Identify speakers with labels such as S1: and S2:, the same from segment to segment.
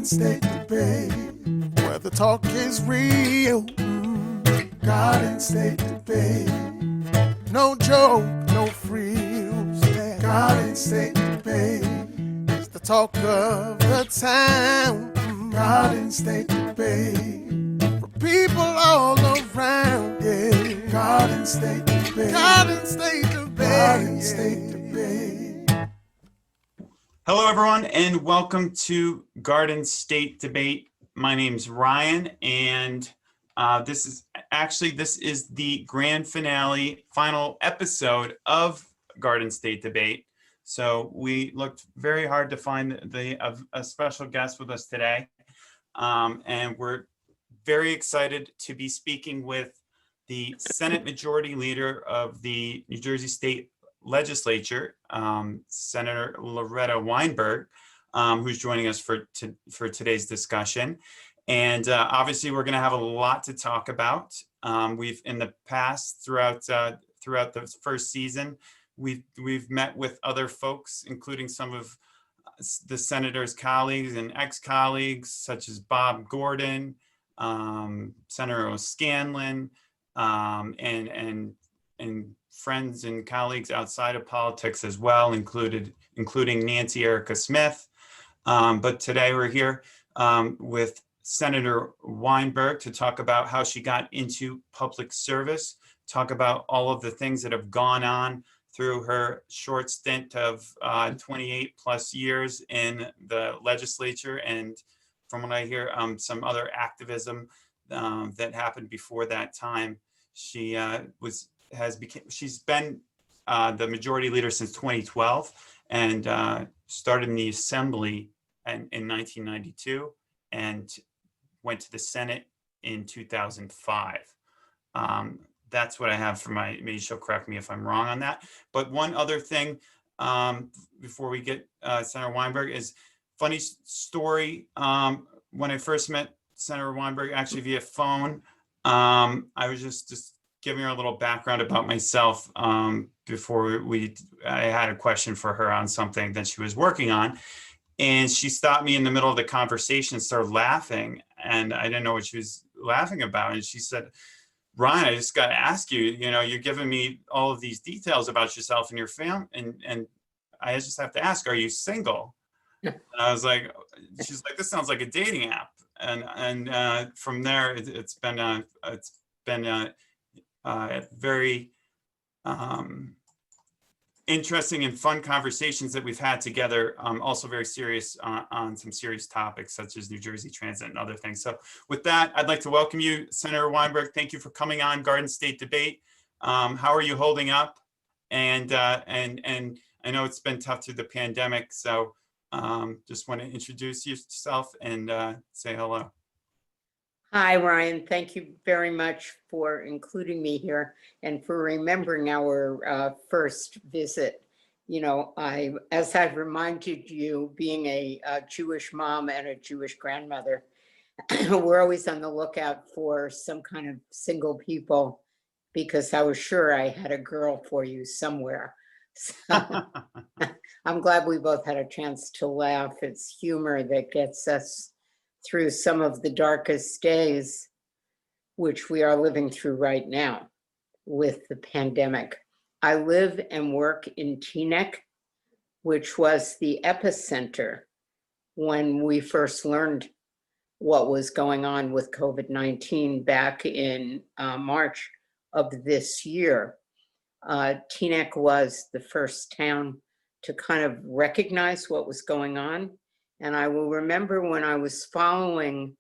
S1: Garden State Debate, where the talk is real. Garden State Debate, no joke, no frills. Garden State Debate, it's the talk of the town. Garden State Debate, for people all around. Yeah, Garden State Debate, Garden State Debate, Garden State Debate.
S2: Hello, everyone, and welcome to Garden State Debate. My name's Ryan, and this is the grand finale, final episode of Garden State Debate. So we looked very hard to find a special guest with us today, and we're very excited to be speaking with the Senate Majority Leader of the New Jersey State Legislature, Senator Loretta Weinberg, who's joining us for today's discussion. And obviously, we're going to have a lot to talk about. We've in the past, throughout the first season, we've met with other folks, including some of the senator's colleagues and ex-colleagues, such as Bob Gordon, Senator O'Scanlan, and friends and colleagues outside of politics as well, including Nancy Erica Smith. But today we're here with Senator Weinberg to talk about how she got into public service, talk about all of the things that have gone on through her short stint of 28 plus years in the legislature, and from what I hear, some other activism that happened before that time. She's been the majority leader since 2012 and started in the assembly in 1992 and went to the Senate in 2005. That's what I have for my, maybe she'll correct me if I'm wrong on that. But one other thing before we get Senator Weinberg is funny story. When I first met Senator Weinberg, actually via phone, I was just giving her a little background about myself before I had a question for her on something that she was working on. And she stopped me in the middle of the conversation and started laughing. And I didn't know what she was laughing about. And she said, Ryan, I just got to ask you, you're giving me all of these details about yourself and your family. And I just have to ask, are you single? And I was like, she's like, this sounds like a dating app. And from there, it's been very interesting and fun conversations that we've had together. Also very serious on some serious topics such as New Jersey Transit and other things. So with that, I'd like to welcome you, Senator Weinberg. Thank you for coming on Garden State Debate. How are you holding up? And I know it's been tough through the pandemic. So just want to introduce yourself and say hello.
S3: Hi, Ryan. Thank you very much for including me here and for remembering our first visit. As I've reminded you, being a Jewish mom and a Jewish grandmother, we're always on the lookout for some kind of single people because I was sure I had a girl for you somewhere. So I'm glad we both had a chance to laugh. It's humor that gets us through some of the darkest days, which we are living through right now with the pandemic. I live and work in Teaneck, which was the epicenter when we first learned what was going on with COVID-19 back in March of this year. Teaneck was the first town to kind of recognize what was going on. And I will remember when I was following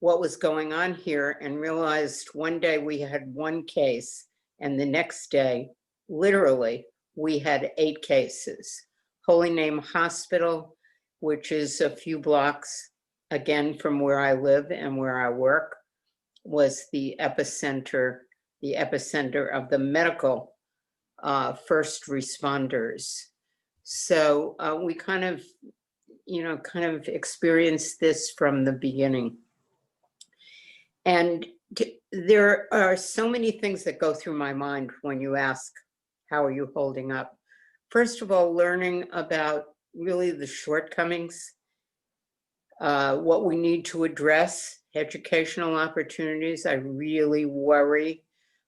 S3: what was going on here and realized one day we had one case and the next day, literally, we had 8 cases. Holy Name Hospital, which is a few blocks, again, from where I live and where I work, was the epicenter of the medical first responders. So we kind of experienced this from the beginning. And there are so many things that go through my mind when you ask, how are you holding up? First of all, learning about really the shortcomings What we need to address, educational opportunities. I really worry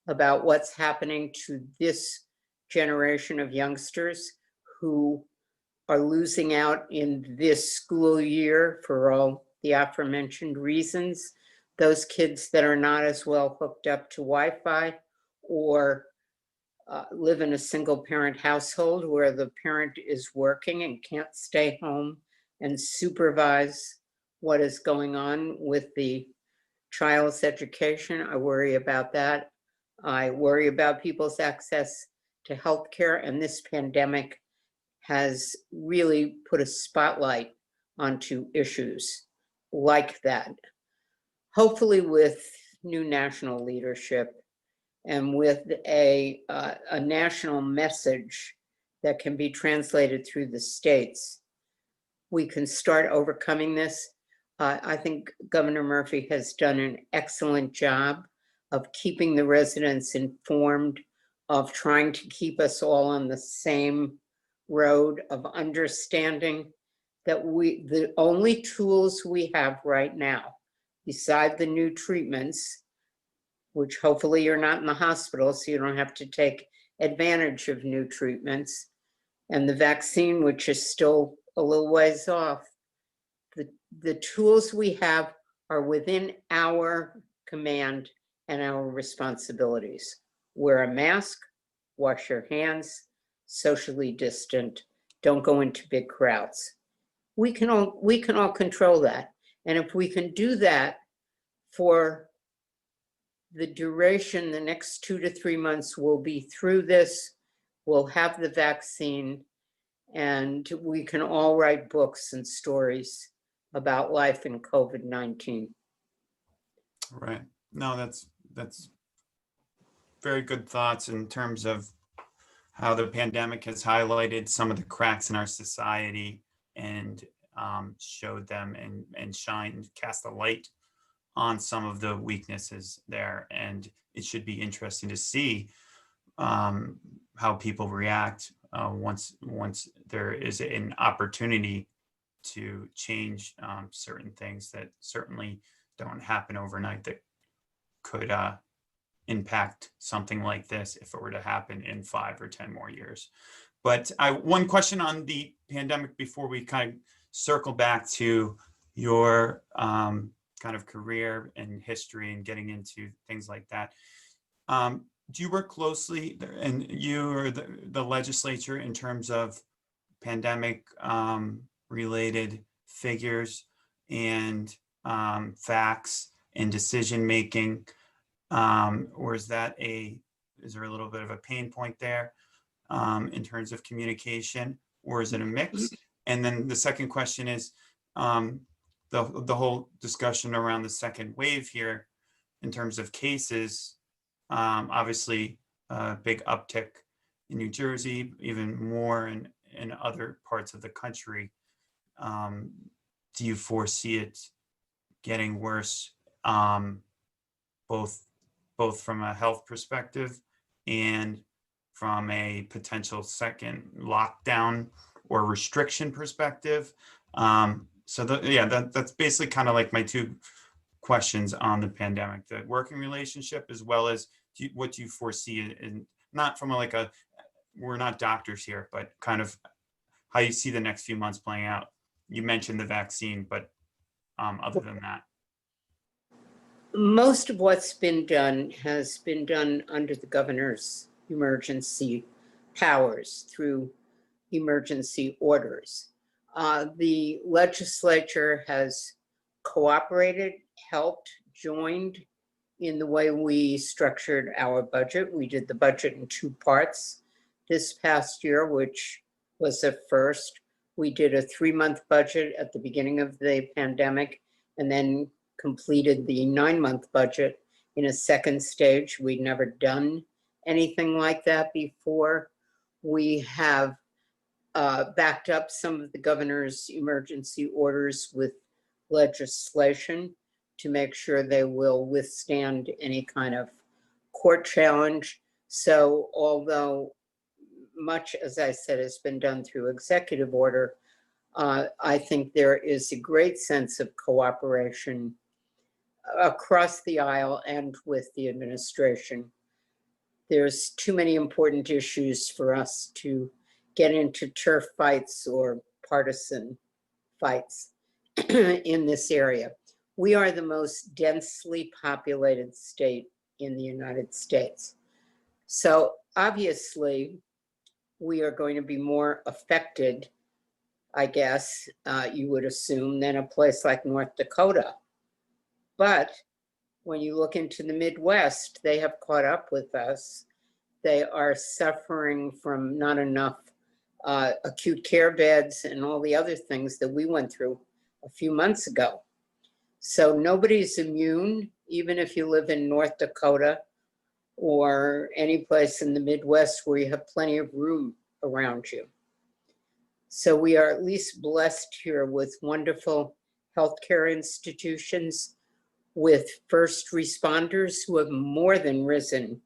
S3: about what's happening to this generation of youngsters who are losing out in this school year for all the aforementioned reasons. Those kids that are not as well hooked up to Wi-Fi or live in a single parent household where the parent is working and can't stay home and supervise what is going on with the child's education. I worry about that. I worry about people's access to healthcare, and this pandemic has really put a spotlight onto issues like that. Hopefully with new national leadership and with a national message that can be translated through the states, we can start overcoming this. I think Governor Murphy has done an excellent job of keeping the residents informed, of trying to keep us all on the same road, of understanding that the only tools we have right now, beside the new treatments, which hopefully you're not in the hospital, so you don't have to take advantage of new treatments, and the vaccine, which is still a little ways off. The tools we have are within our command and our responsibilities. Wear a mask, wash your hands, socially distant, don't go into big crowds. We can all control that. And if we can do that for the duration, the next 2 to 3 months, we'll be through this, we'll have the vaccine, and we can all write books and stories about life in COVID-19.
S2: Right. No, that's very good thoughts in terms of how the pandemic has highlighted some of the cracks in our society and showed them and cast a light on some of the weaknesses there. And it should be interesting to see how people react once there is an opportunity to change certain things that certainly don't happen overnight, that could impact something like this if it were to happen in 5 or 10 more years. But one question on the pandemic before we kind of circle back to your kind of career and history and getting into things like that. Do you work closely, and you or the legislature, in terms of pandemic related figures and facts and decision making, or is there a little bit of a pain point there in terms of communication, or is it a mix? And then the second question is the whole discussion around the second wave here in terms of cases. Obviously a big uptick in New Jersey, even more in other parts of the country. Do you foresee it getting worse, both from a health perspective and from a potential second lockdown or restriction perspective? That's basically kind of like my two questions on the pandemic: the working relationship, as well as what do you foresee, and not from we're not doctors here, but kind of how you see the next few months playing out. You mentioned the vaccine, but other than that.
S3: Most of what's been done has been done under the governor's emergency powers through emergency orders. The legislature has cooperated, helped, joined in the way we structured our budget. We did the budget in 2 parts this past year, which was a first. We did a 3-month budget at the beginning of the pandemic, and then completed the 9-month budget in a second stage. We'd never done anything like that before. We have backed up some of the governor's emergency orders with legislation to make sure they will withstand any kind of court challenge. So although much, as I said, has been done through executive order, I think there is a great sense of cooperation across the aisle and with the administration. There's too many important issues for us to get into turf fights or partisan fights in this area. We are the most densely populated state in the United States. So obviously, we are going to be more affected, I guess, you would assume, than a place like North Dakota. But when you look into the Midwest, they have caught up with us. They are suffering from not enough acute care beds and all the other things that we went through a few months ago. So nobody's immune, even if you live in North Dakota or any place in the Midwest where you have plenty of room around you. So we are at least blessed here with wonderful healthcare institutions, with first responders who have more than risen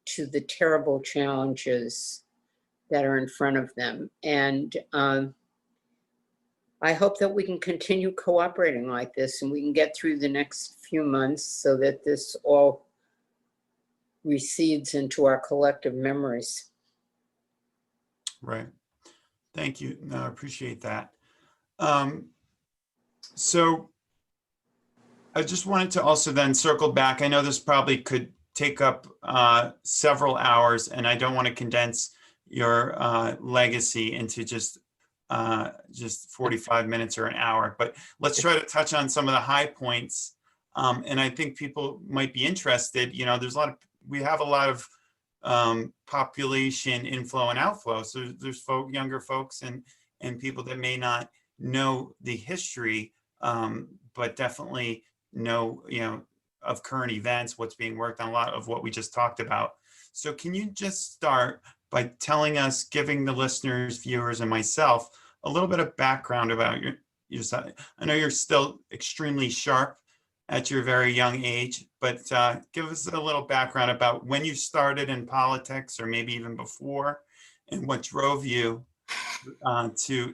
S3: to the terrible challenges that are in front of them. And I hope that we can continue cooperating like this and we can get through the next few months so that this all recedes into our collective memories.
S2: Right. Thank you. No, I appreciate that. So I just wanted to also then circle back. I know this probably could take up several hours, and I don't want to condense your legacy into just 45 minutes or an hour, but let's try to touch on some of the high points. And I think people might be interested. You know, we have a lot of population inflow and outflow. So there's younger folks and people that may not know the history, but definitely know, of current events, what's being worked on, a lot of what we just talked about. So can you just start by telling us, giving the listeners, viewers, and myself a little bit of background about yourself? I know you're still extremely sharp at your very young age, but give us a little background about when you started in politics, or maybe even before, and what drove you to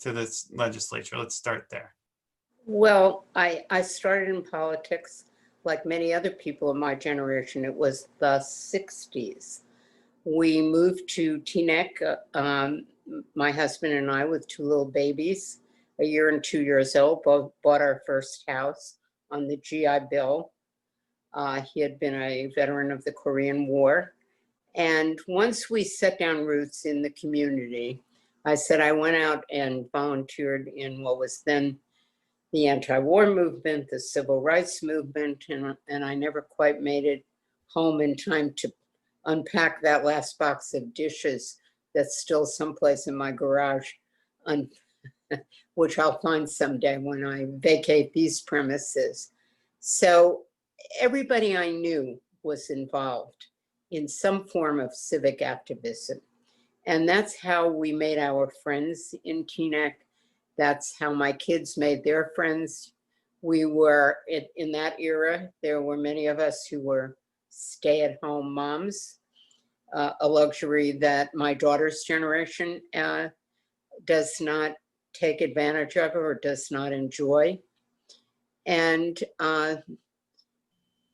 S2: this legislature. Let's start there.
S3: Well, I started in politics like many other people in my generation. It was the 60s. We moved to Teaneck, my husband and I, with two little babies, a year and 2 years old, both bought our first house on the GI Bill. He had been a veteran of the Korean War. And once we set down roots in the community, I said I went out and volunteered in what was then the anti-war movement, the civil rights movement, and I never quite made it home in time to unpack that last box of dishes that's still someplace in my garage, which I'll find someday when I vacate these premises. So everybody I knew was involved in some form of civic activism. And that's how we made our friends in Teaneck. That's how my kids made their friends. We were, in that era, there were many of us who were stay-at-home moms, a luxury that my daughter's generation does not take advantage of or does not enjoy. And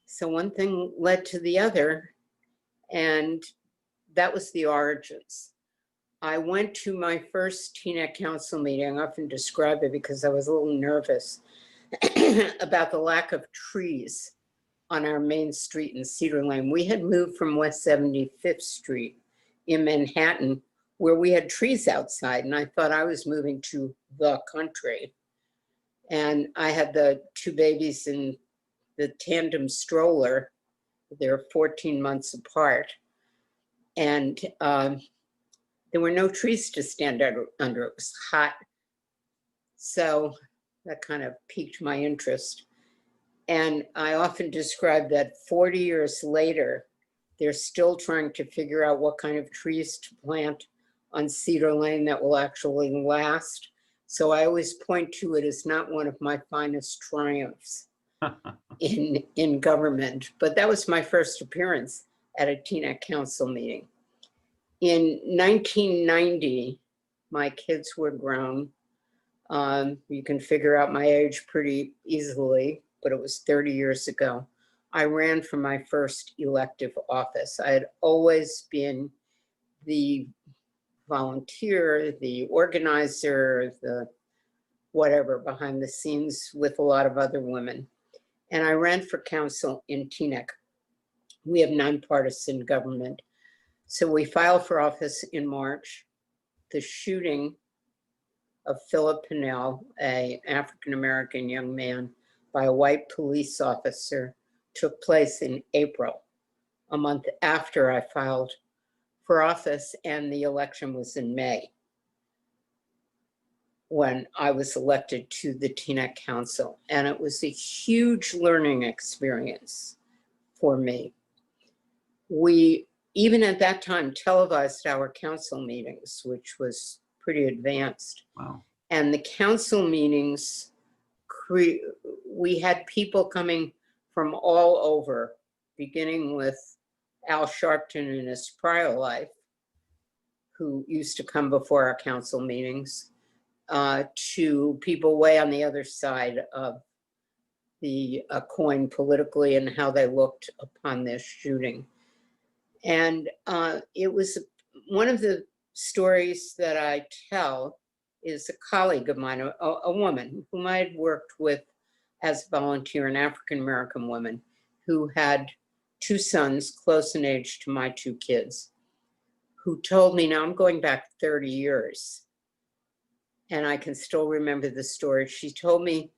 S3: so one thing led to the other, and that was the origins. I went to my first Teaneck council meeting. I often describe it because I was a little nervous about the lack of trees on our main street in Cedar Lane. We had moved from West 75th Street in Manhattan, where we had trees outside, and I thought I was moving to the country. And I had the two babies in the tandem stroller. They're 14 months apart. And there were no trees to stand under. It was hot. So that kind of piqued my interest. And I often describe that 40 years later, they're still trying to figure out what kind of trees to plant on Cedar Lane that will actually last. So I always point to it as not one of my finest triumphs in government. But that was my first appearance at a Teaneck council meeting. In 1990, My kids were grown. You can figure out my age pretty easily, but it was 30 years ago. I ran for my first elective office. I had always been the volunteer, the organizer, the whatever behind the scenes with a lot of other women. And I ran for council in Teaneck. We have nonpartisan government. So we filed for office in March. The shooting of Philip Pinnell, an African-American young man, by a white police officer took place in April, a month after I filed for office, and the election was in May when I was elected to the Teaneck Council. And it was a huge learning experience for me. We, even at that time, televised our council meetings, which was pretty advanced.
S2: Wow.
S3: And the council meetings, we had people coming from all over, beginning with Al Sharpton in his prior life, who used to come before our council meetings, to people way on the other side of the coin politically and how they looked upon this shooting. And it was one of the stories that I tell is a colleague of mine, a woman whom I had worked with as a volunteer, an African-American woman who had 2 sons close in age to my 2 kids, who told me, now I'm going back 30 years, and I can still remember the story. She told me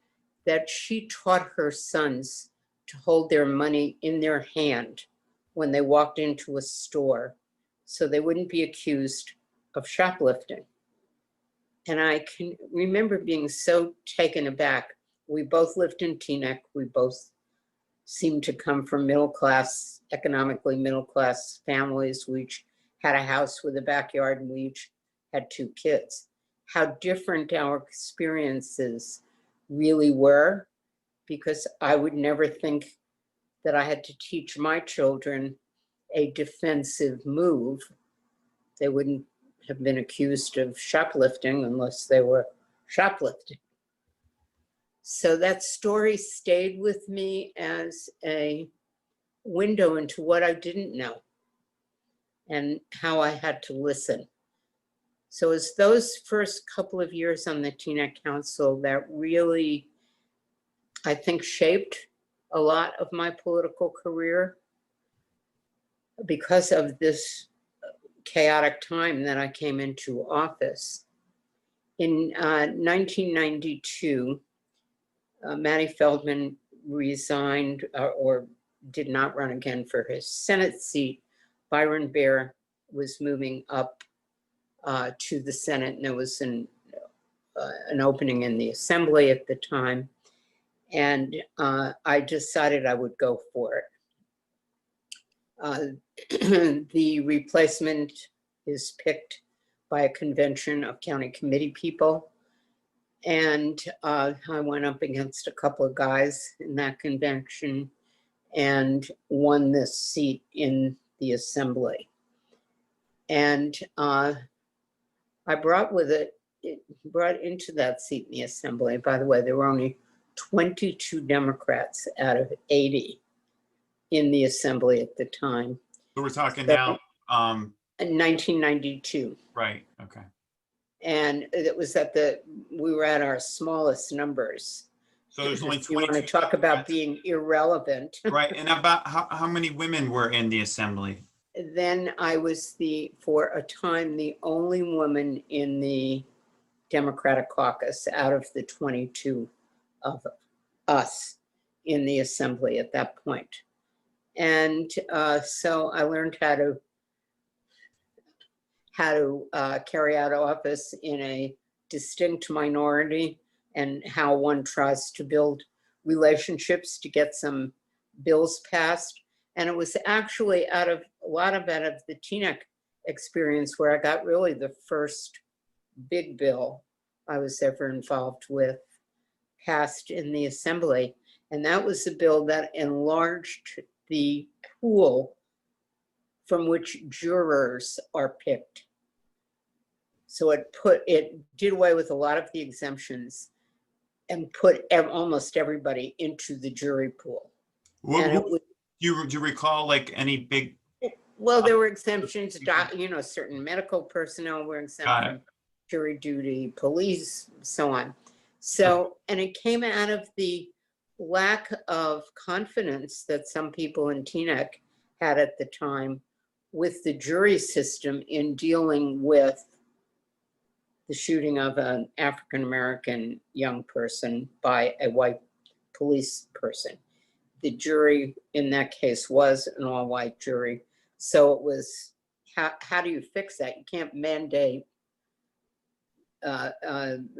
S3: that she taught her sons to hold their money in their hand when they walked into a store so they wouldn't be accused of shoplifting. And I can remember being so taken aback. We both lived in Teaneck. We both seemed to come from middle class, economically middle class families. We each had a house with a backyard and we each had 2 kids. How different our experiences really were, because I would never think that I had to teach my children a defensive move. They wouldn't have been accused of shoplifting unless they were shoplifting. So that story stayed with me as a window into what I didn't know and how I had to listen. So it's those first couple of years on the Teaneck Council that really, I think, shaped a lot of my political career because of this chaotic time that I came into office. In 1992, Matty Feldman resigned or did not run again for his Senate seat. Byron Bear was moving up to the Senate, and there was an opening in the Assembly at the time. And I decided I would go for it. The replacement is picked by a convention of county committee people. And I went up against a couple of guys in that convention and won this seat in the Assembly. And I brought into that seat in the Assembly. By the way, there were only 22 Democrats out of 80 in the Assembly at the time.
S2: So we're talking
S3: So,
S2: now.
S3: In 1992.
S2: Right. Okay.
S3: And it was we were at our smallest numbers.
S2: So there's only
S3: If you want to
S2: 22
S3: talk about
S2: Democrats.
S3: being irrelevant.
S2: Right. And about how many women were in the Assembly?
S3: Then I was for a time, the only woman in the Democratic caucus out of the 22 of us in the Assembly at that point. And so I learned how to carry out office in a distinct minority and how one tries to build relationships to get some bills passed. And it was actually out of the Teaneck experience where I got really the first big bill I was ever involved with passed in the Assembly. And that was a bill that enlarged the pool from which jurors are picked. So it did away with a lot of the exemptions and put almost everybody into the jury pool. And it was,
S2: Do you recall like any big?
S3: well, there were exemptions, certain medical personnel were exempt from jury duty, police, so on. So, and it came out of the lack of confidence that some people in Teaneck had at the time with the jury system in dealing with the shooting of an African-American young person by a white police person. The jury in that case was an all-white jury. So it was, how do you fix that? You can't mandate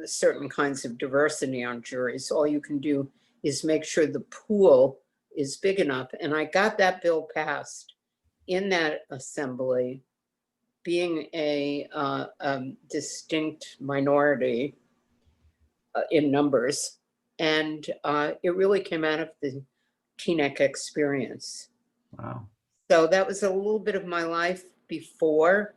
S3: certain kinds of diversity on juries. All you can do is make sure the pool is big enough. And I got that bill passed in that assembly, being a distinct minority in numbers. And it really came out of the Teaneck experience.
S2: Wow.
S3: So that was a little bit of my life before.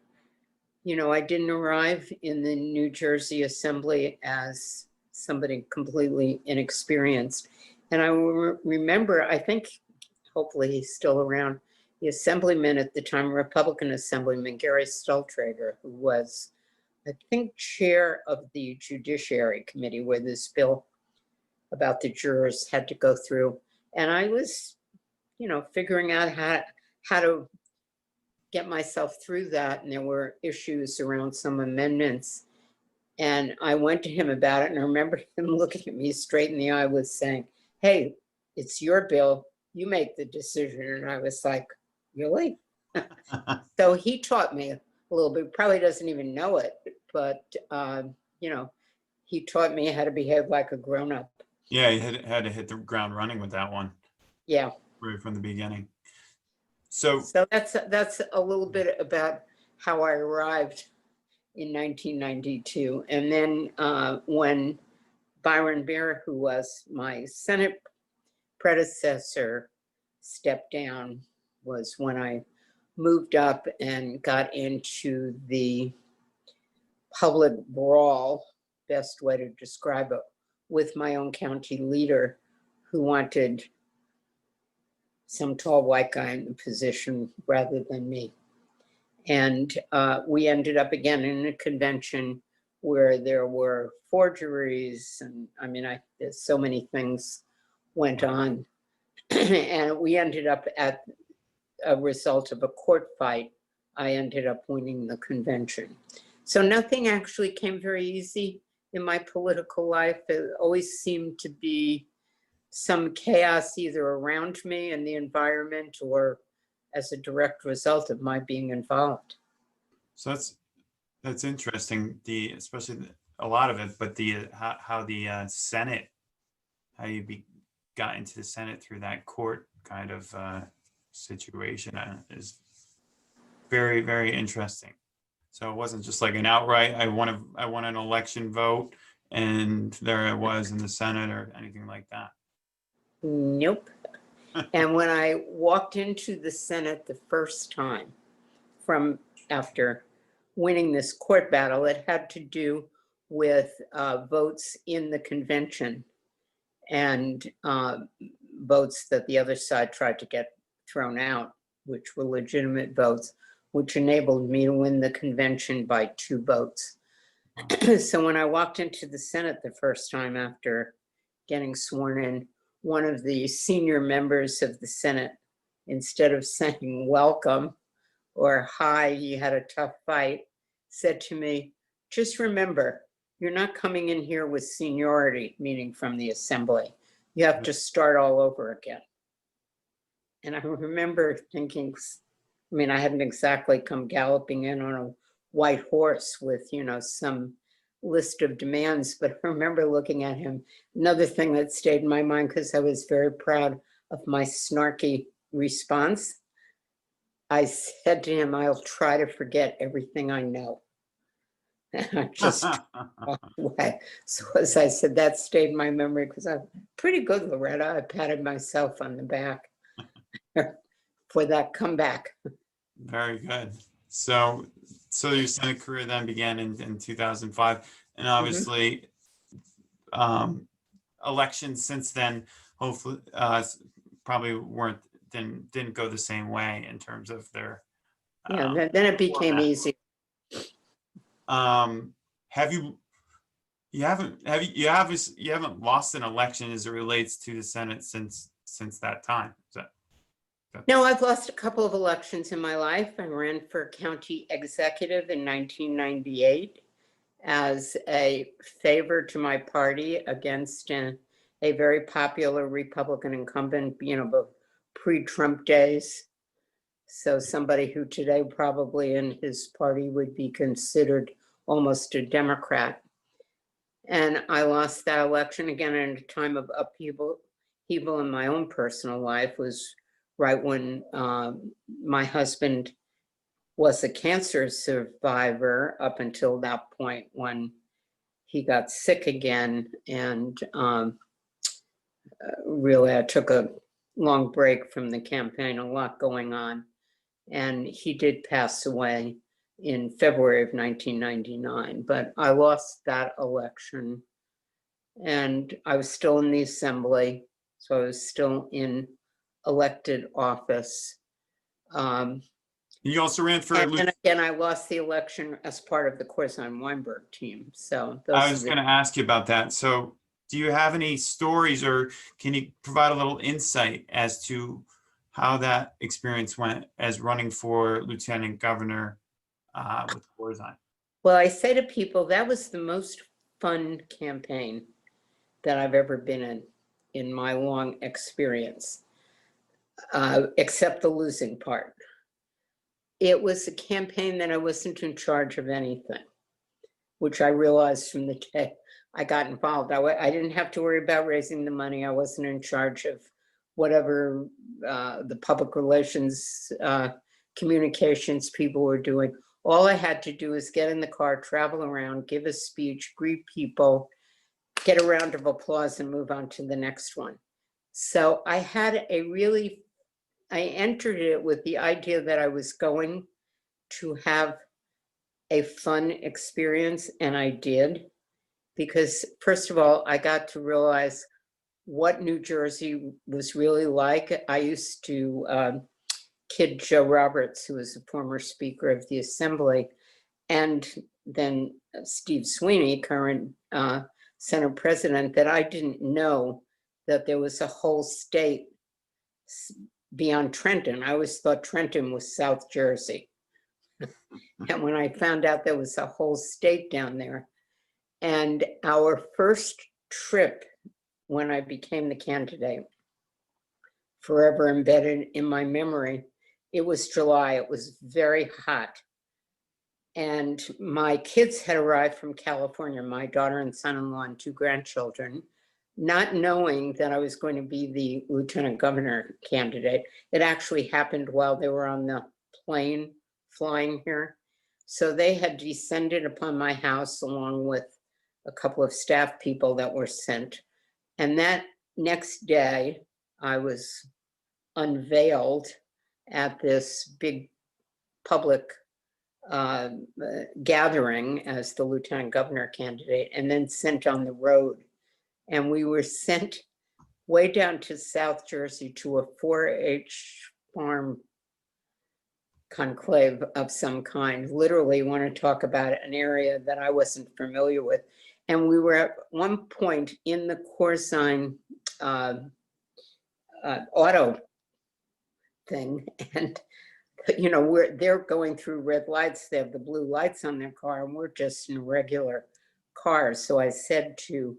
S3: I didn't arrive in the New Jersey Assembly as somebody completely inexperienced. And I remember, I think, hopefully he's still around, the assemblyman at the time, Republican Assemblyman Gary Stultrager, who was, I think, chair of the Judiciary Committee where this bill about the jurors had to go through. And I was, figuring out how to get myself through that. And there were issues around some amendments. And I went to him about it. And I remember him looking at me straight in the eye with saying, hey, it's your bill. You make the decision. And I was like, really? So he taught me a little bit, probably doesn't even know it, but, he taught me how to behave like a grown-up.
S2: Yeah, you had to hit the ground running with that one.
S3: Yeah.
S2: Right from the beginning. So
S3: that's a little bit about how I arrived in 1992. And then when Byron Bear, who was my Senate predecessor, stepped down, was when I moved up and got into the public brawl, best way to describe it, with my own county leader who wanted some tall white guy in the position rather than me. And we ended up again in a convention where there were forgeries and there's so many things went on. And we ended up at a result of a court fight, I ended up winning the convention. So nothing actually came very easy in my political life. It always seemed to be some chaos either around me and the environment or as a direct result of my being involved.
S2: So that's interesting. Especially a lot of it, but how the Senate, how you got into the Senate through that court kind of situation is very, very interesting. So it wasn't just like an outright, I won an election vote and there I was in the Senate or anything like that.
S3: Nope. And when I walked into the Senate the first time from after winning this court battle, it had to do with votes in the convention and votes that the other side tried to get thrown out, which were legitimate votes, which enabled me to win the convention by 2 votes. So when I walked into the Senate the first time after getting sworn in, one of the senior members of the Senate, instead of saying welcome or hi, you had a tough fight, said to me, just remember, you're not coming in here with seniority, meaning from the assembly. You have to start all over again. And I remember thinking, I hadn't exactly come galloping in on a white horse with, some list of demands, but I remember looking at him. Another thing that stayed in my mind, because I was very proud of my snarky response, I said to him, I'll try to forget everything I know. And I just walked away. So as I said, that stayed in my memory because I'm pretty good, Loretta. I patted myself on the back for that comeback.
S2: Very good. So your Senate career then began in 2005, and obviously elections since then, hopefully, probably didn't go the same way in terms of their.
S3: Yeah, then it became
S2: format.
S3: easy.
S2: Have you haven't lost an election as it relates to the Senate since that time?
S3: No, I've lost a couple of elections in my life. I ran for county executive in 1998 as a favor to my party against a very popular Republican incumbent, pre-Trump days. So somebody who today probably in his party would be considered almost a Democrat. And I lost that election again at a time of upheaval in my own personal life. Was right when my husband was a cancer survivor up until that point when he got sick again. And really, I took a long break from the campaign, a lot going on. And he did pass away in February of 1999, but I lost that election. And I was still in the assembly, so I was still in elected office.
S2: You also ran for.
S3: And again, I lost the election as part of the Corzine Weinberg team. So
S2: I was going to ask you about that. So do you have any stories, or can you provide a little insight as to how that experience went as running for lieutenant governor with Corzine?
S3: Well, I say to people, that was the most fun campaign that I've ever been in my long experience, except the losing part. It was a campaign that I wasn't in charge of anything, which I realized from the day I got involved. I didn't have to worry about raising the money. I wasn't in charge of whatever the public relations communications people were doing. All I had to do is get in the car, travel around, give a speech, greet people, get a round of applause, and move on to the next one. So I entered it with the idea that I was going to have a fun experience, and I did. Because first of all, I got to realize what New Jersey was really like. I used to kid Joe Roberts, who was a former Speaker of the Assembly, and then Steve Sweeney, current Senate President, that I didn't know that there was a whole state beyond Trenton. I always thought Trenton was South Jersey. And when I found out there was a whole state down there, and our first trip when I became the candidate, forever embedded in my memory, it was July, it was very hot. And my kids had arrived from California, my daughter and son-in-law and 2 grandchildren, not knowing that I was going to be the lieutenant governor candidate. It actually happened while they were on the plane flying here. So they had descended upon my house along with a couple of staff people that were sent. And that next day, I was unveiled at this big public gathering as the lieutenant governor candidate, and then sent on the road. And we were sent way down to South Jersey to a 4-H farm conclave of some kind. Literally, want to talk about an area that I wasn't familiar with. And we were at one point in the Corzine auto thing, and they're going through red lights. They have the blue lights on their car, and we're just in regular cars. So I said to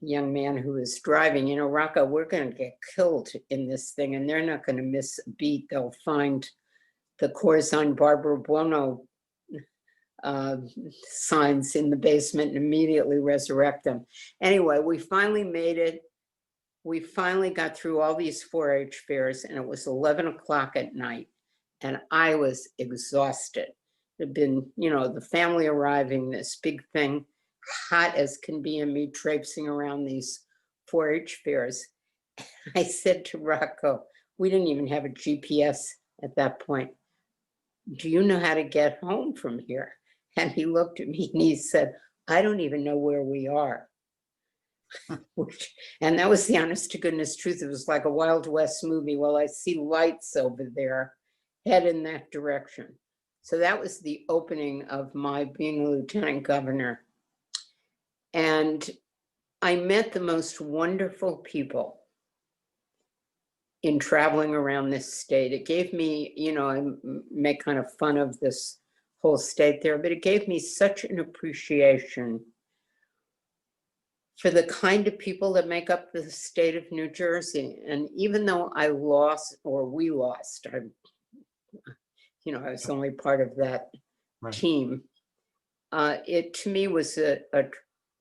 S3: the young man who was driving, Rocco, we're going to get killed in this thing, and they're not going to miss a beat. They'll find the Corzine Barbara Buono signs in the basement and immediately resurrect them. Anyway, we finally made it. We finally got through all these 4-H fairs, and it was 11 o'clock at night, and I was exhausted. It had been, the family arriving, this big thing, hot as can be, and me traipsing around these 4-H fairs. I said to Rocco, we didn't even have a GPS at that point. do you know how to get home from here? And he looked at me and he said, I don't even know where we are. And that was the honest to goodness truth. It was like a Wild West movie. Well, I see lights over there, head in that direction. So that was the opening of my being a lieutenant governor. And I met the most wonderful people in traveling around this state. It gave me, you know, I make kind of fun of this whole state there, but it gave me such an appreciation for the kind of people that make up the state of New Jersey. And even though I lost, or we lost, I was only part of that team. It to me was a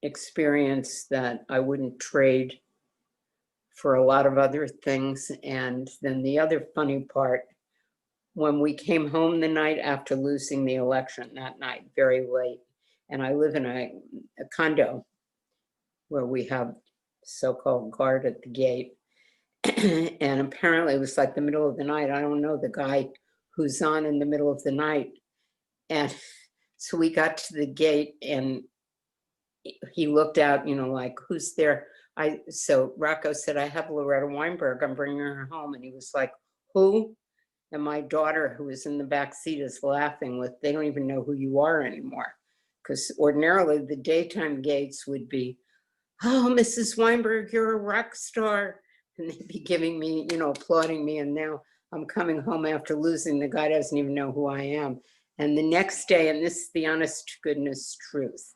S3: experience that I wouldn't trade for a lot of other things. And then the other funny part, when we came home the night after losing the election that night, very late, and I live in a condo where we have so-called guard at the gate. And apparently it was like the middle of the night. I don't know the guy who's on in the middle of the night. And so we got to the gate and he looked out, you know, like, who's there? So Rocco said, I have Loretta Weinberg, I'm bringing her home. And he was like, who? And my daughter, who was in the back seat, is laughing with, they don't even know who you are anymore. Because ordinarily the daytime gates would be, oh, Mrs. Weinberg, you're a rock star. And they'd be giving me, you know, applauding me. And now I'm coming home after losing. The guy doesn't even know who I am. And the next day, and this is the honest to goodness truth,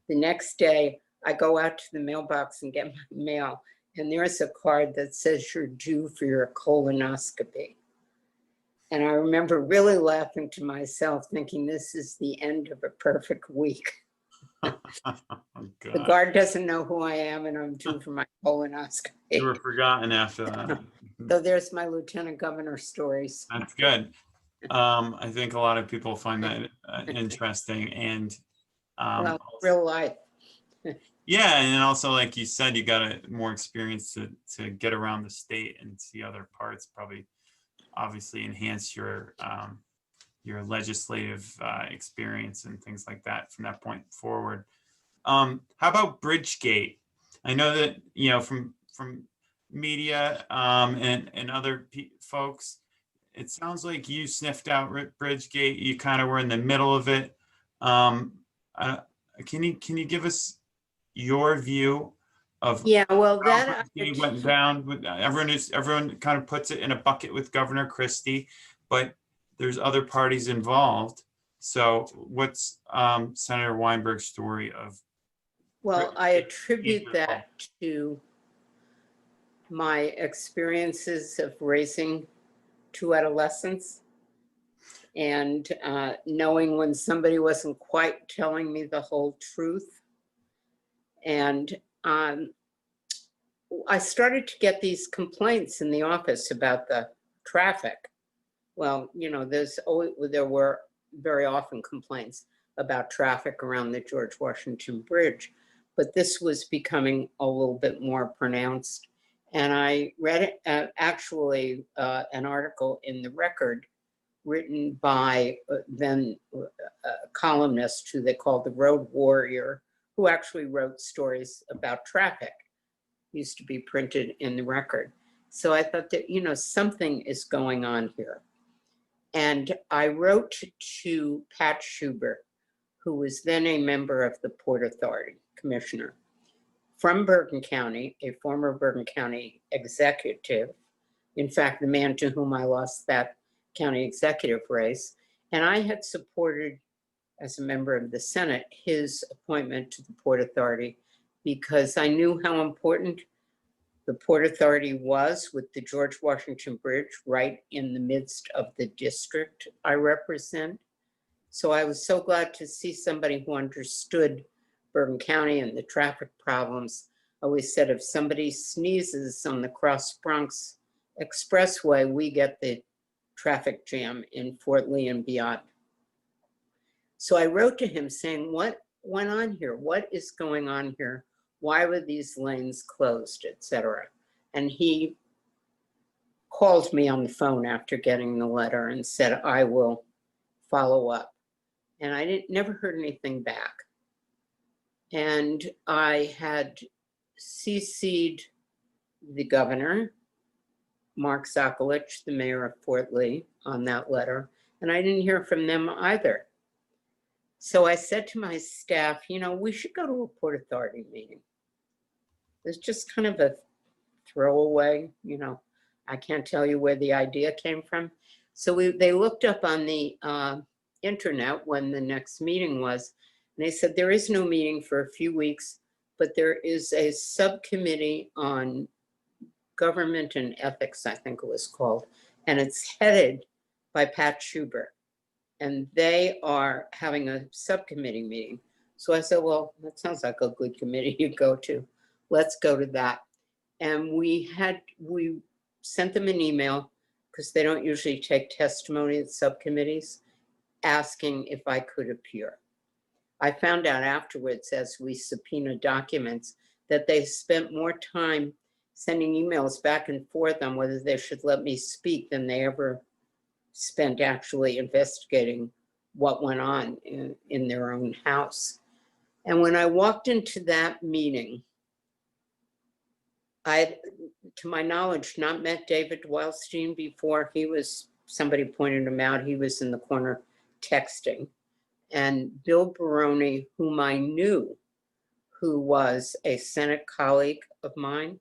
S3: the next day I go out to the mailbox and get my mail. And there's a card that says you're due for your colonoscopy. And I remember really laughing to myself, thinking this is the end of a perfect week.
S2: Oh,
S3: the guard doesn't know who I am and I'm due for my colonoscopy.
S2: You were forgotten after that.
S3: So there's my lieutenant governor stories.
S2: That's good. I think a lot of people find that interesting, and
S3: well, real life.
S2: Yeah, and also, like you said, you got more experience to get around the state and see other parts. Probably, obviously, enhance your legislative experience and things like that from that point forward. How about Bridgegate? I know that, you know, from media and other folks, it sounds like you sniffed out Bridgegate. You kind of were in the middle of it. Can you give us your view of
S3: well,
S2: how
S3: that
S2: Bridgegate went down? With everyone kind of puts it in a bucket with Governor Christie, but there's other parties involved. So what's Senator Weinberg's story of?
S3: Well, I attribute that to my experiences of raising two adolescents and knowing when somebody wasn't quite telling me the whole truth. And I started to get these complaints in the office about the traffic. Well, you know, there were very often complaints about traffic around the George Washington Bridge, but this was becoming a little bit more pronounced. And I read actually an article in the Record written by then a columnist who they called the Road Warrior, who actually wrote stories about traffic, used to be printed in the Record. So I thought that, you know, something is going on here. And I wrote to Pat Schubert, who was then a member of the Port Authority, commissioner, from Bergen County, a former Bergen County executive, in fact, the man to whom I lost that county executive race. And I had supported, as a member of the Senate, his appointment to the Port Authority because I knew how important the Port Authority was with the George Washington Bridge right in the midst of the district I represent. So I was so glad to see somebody who understood Bergen County and the traffic problems. I always said if somebody sneezes on the Cross Bronx Expressway, we get the traffic jam in Fort Lee and beyond. So I wrote to him saying, what went on here? What is going on here? Why were these lanes closed, et cetera? And he called me on the phone after getting the letter and said, I will follow up. And I never heard anything back. And I had CC'd the governor, Mark Sokolich, the mayor of Fort Lee, on that letter, and I didn't hear from them either. So I said to my staff, you know, we should go to a Port Authority meeting. It's just kind of a throwaway, you know, I can't tell you where the idea came from. So they looked up on the internet when the next meeting was, and they said there is no meeting for a few weeks, but there is a subcommittee on government and ethics, I think it was called, and it's headed by Pat Schubert. And they are having a subcommittee meeting. So I said, well, that sounds like a good committee to go to. Let's go to that. And we sent them an email, because they don't usually take testimony at subcommittees, asking if I could appear. I found out afterwards, as we subpoenaed documents, that they spent more time sending emails back and forth on whether they should let me speak than they ever spent actually investigating what went on in their own house. And when I walked into that meeting, I had, to my knowledge, not met David Wildstein before. Somebody pointed him out, he was in the corner texting. And Bill Baroni, whom I knew, who was a Senate colleague of mine,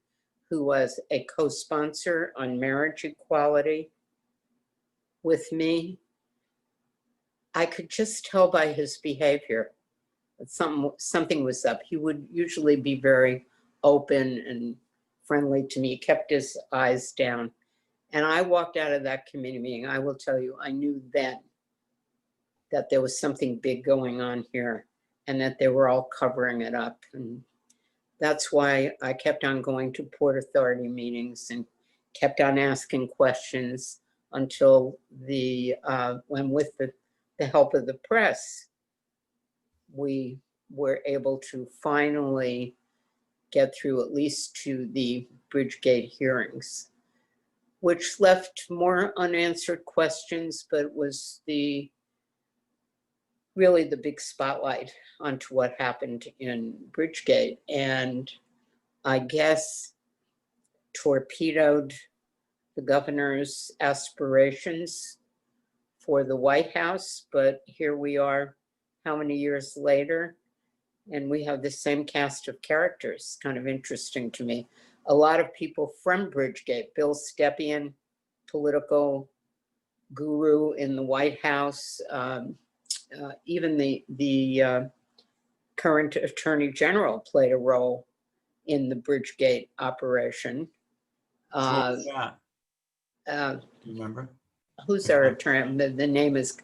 S3: who was a co-sponsor on marriage equality with me, I could just tell by his behavior that something was up. He would usually be very open and friendly to me. He kept his eyes down. And I walked out of that committee meeting. I will tell you, I knew then that there was something big going on here and that they were all covering it up. And that's why I kept on going to Port Authority meetings and kept on asking questions until when with the help of the press, we were able to finally get through at least to the Bridgegate hearings, which left more unanswered questions, but was really the big spotlight onto what happened in Bridgegate, and I guess torpedoed the governor's aspirations for the White House. But here we are, how many years later, and we have the same cast of characters. Kind of interesting to me. A lot of people from Bridgegate, Bill Stepien, political guru in the White House, even the current Attorney General played a role in the Bridgegate operation.
S2: What was that? Do you remember?
S3: Who's our attorney? The name is,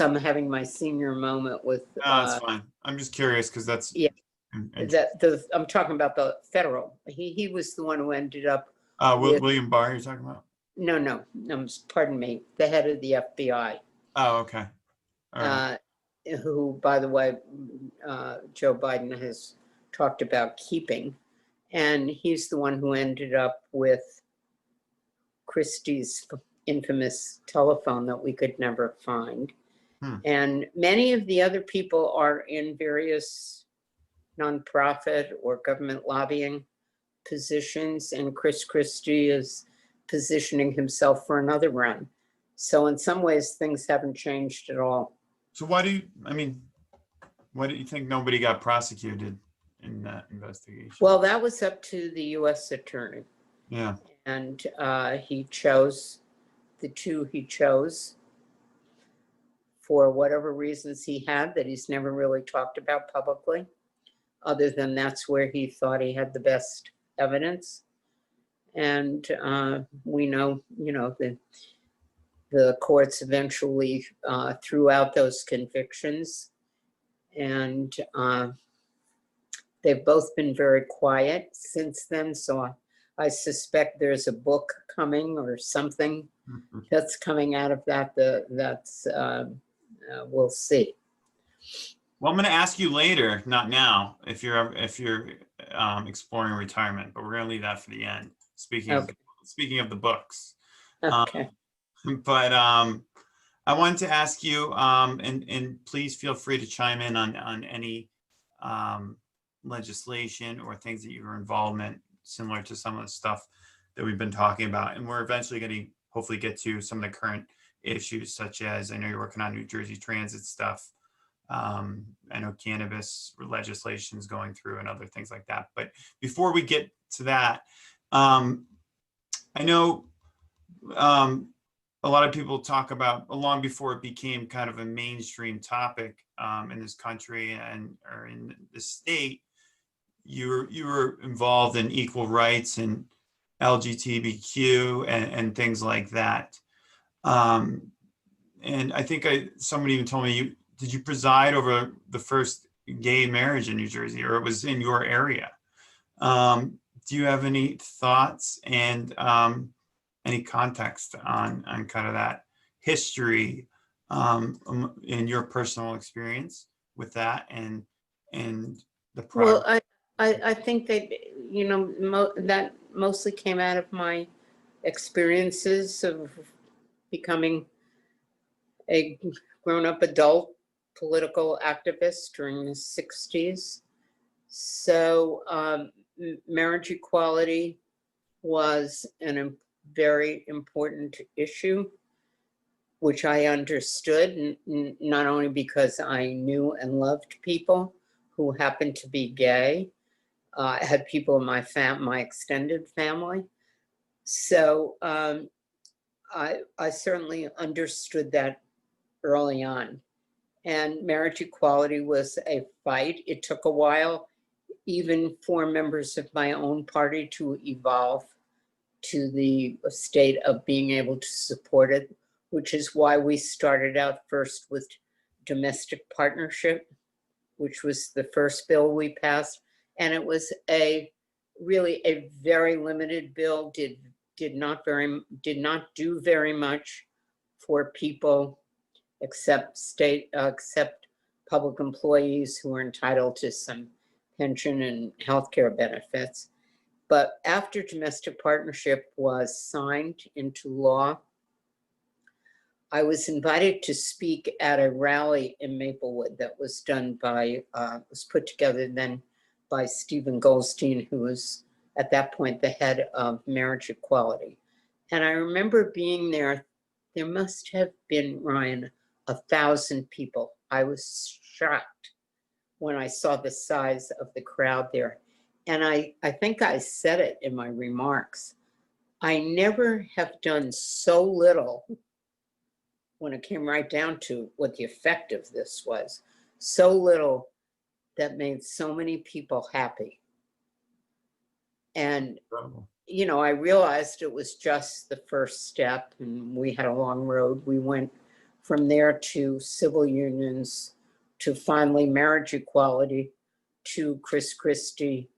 S3: I'm having my senior moment with.
S2: That's fine. I'm just curious because that's.
S3: Yeah. I'm talking about the federal. He was the one who ended up.
S2: William Barr, you're talking about?
S3: No, pardon me. The head of the FBI.
S2: Oh, okay. All right.
S3: Who, by the way, Joe Biden has talked about keeping. And he's the one who ended up with Christie's infamous telephone that we could never find. And many of the other people are in various nonprofit or government lobbying positions, and Chris Christie is positioning himself for another run. So in some ways, things haven't changed at all.
S2: So why do you think nobody got prosecuted in that investigation?
S3: Well, that was up to the U.S. attorney.
S2: Yeah.
S3: And he chose the two he chose for whatever reasons he had that he's never really talked about publicly, other than that's where he thought he had the best evidence. And we know, the courts eventually threw out those convictions, and they've both been very quiet since then. So I suspect there's a book coming or something that's coming out of that. We'll see.
S2: Well, I'm going to ask you later, not now, if you're exploring retirement, but we're going to leave that for the end. Speaking of the books.
S3: Okay.
S2: But I wanted to ask you, and please feel free to chime in on any legislation or things that your involvement similar to some of the stuff that we've been talking about. And we're eventually going to hopefully get to some of the current issues, such as I know you're working on New Jersey transit stuff. I know cannabis legislation is going through and other things like that. But before we get to that, I know a lot of people talk about long before it became kind of a mainstream topic in this country or in the state, you were involved in equal rights and LGBTQ and things like that. And I think somebody even told me, did you preside over the first gay marriage in New Jersey, or it was in your area? Do you have any thoughts and any context on kind of that history in your personal experience with that and the
S3: Well,
S2: product?
S3: I think that, that mostly came out of my experiences of becoming a grown-up adult political activist during the 60s. So marriage equality was a very important issue, which I understood, not only because I knew and loved people who happened to be gay. I had people in my extended family. So I certainly understood that early on. And marriage equality was a fight. It took a while, even for members of my own party to evolve to the state of being able to support it, which is why we started out first with domestic partnership, which was the first bill we passed. And it was really a very limited bill, did not do very much for people except public employees who are entitled to some pension and healthcare benefits. But after domestic partnership was signed into law, I was invited to speak at a rally in Maplewood that was done was put together then by Stephen Goldstein, who was at that point the head of marriage equality. And I remember being there. There must have been, Ryan, 1,000 people. I was shocked when I saw the size of the crowd there. And I think I said it in my remarks. I never have done so little when it came right down to what the effect of this was. So little that made so many people happy. And, I realized it was just the first step, and we had a long road. We went from there to civil unions, to finally marriage equality, to Chris Christie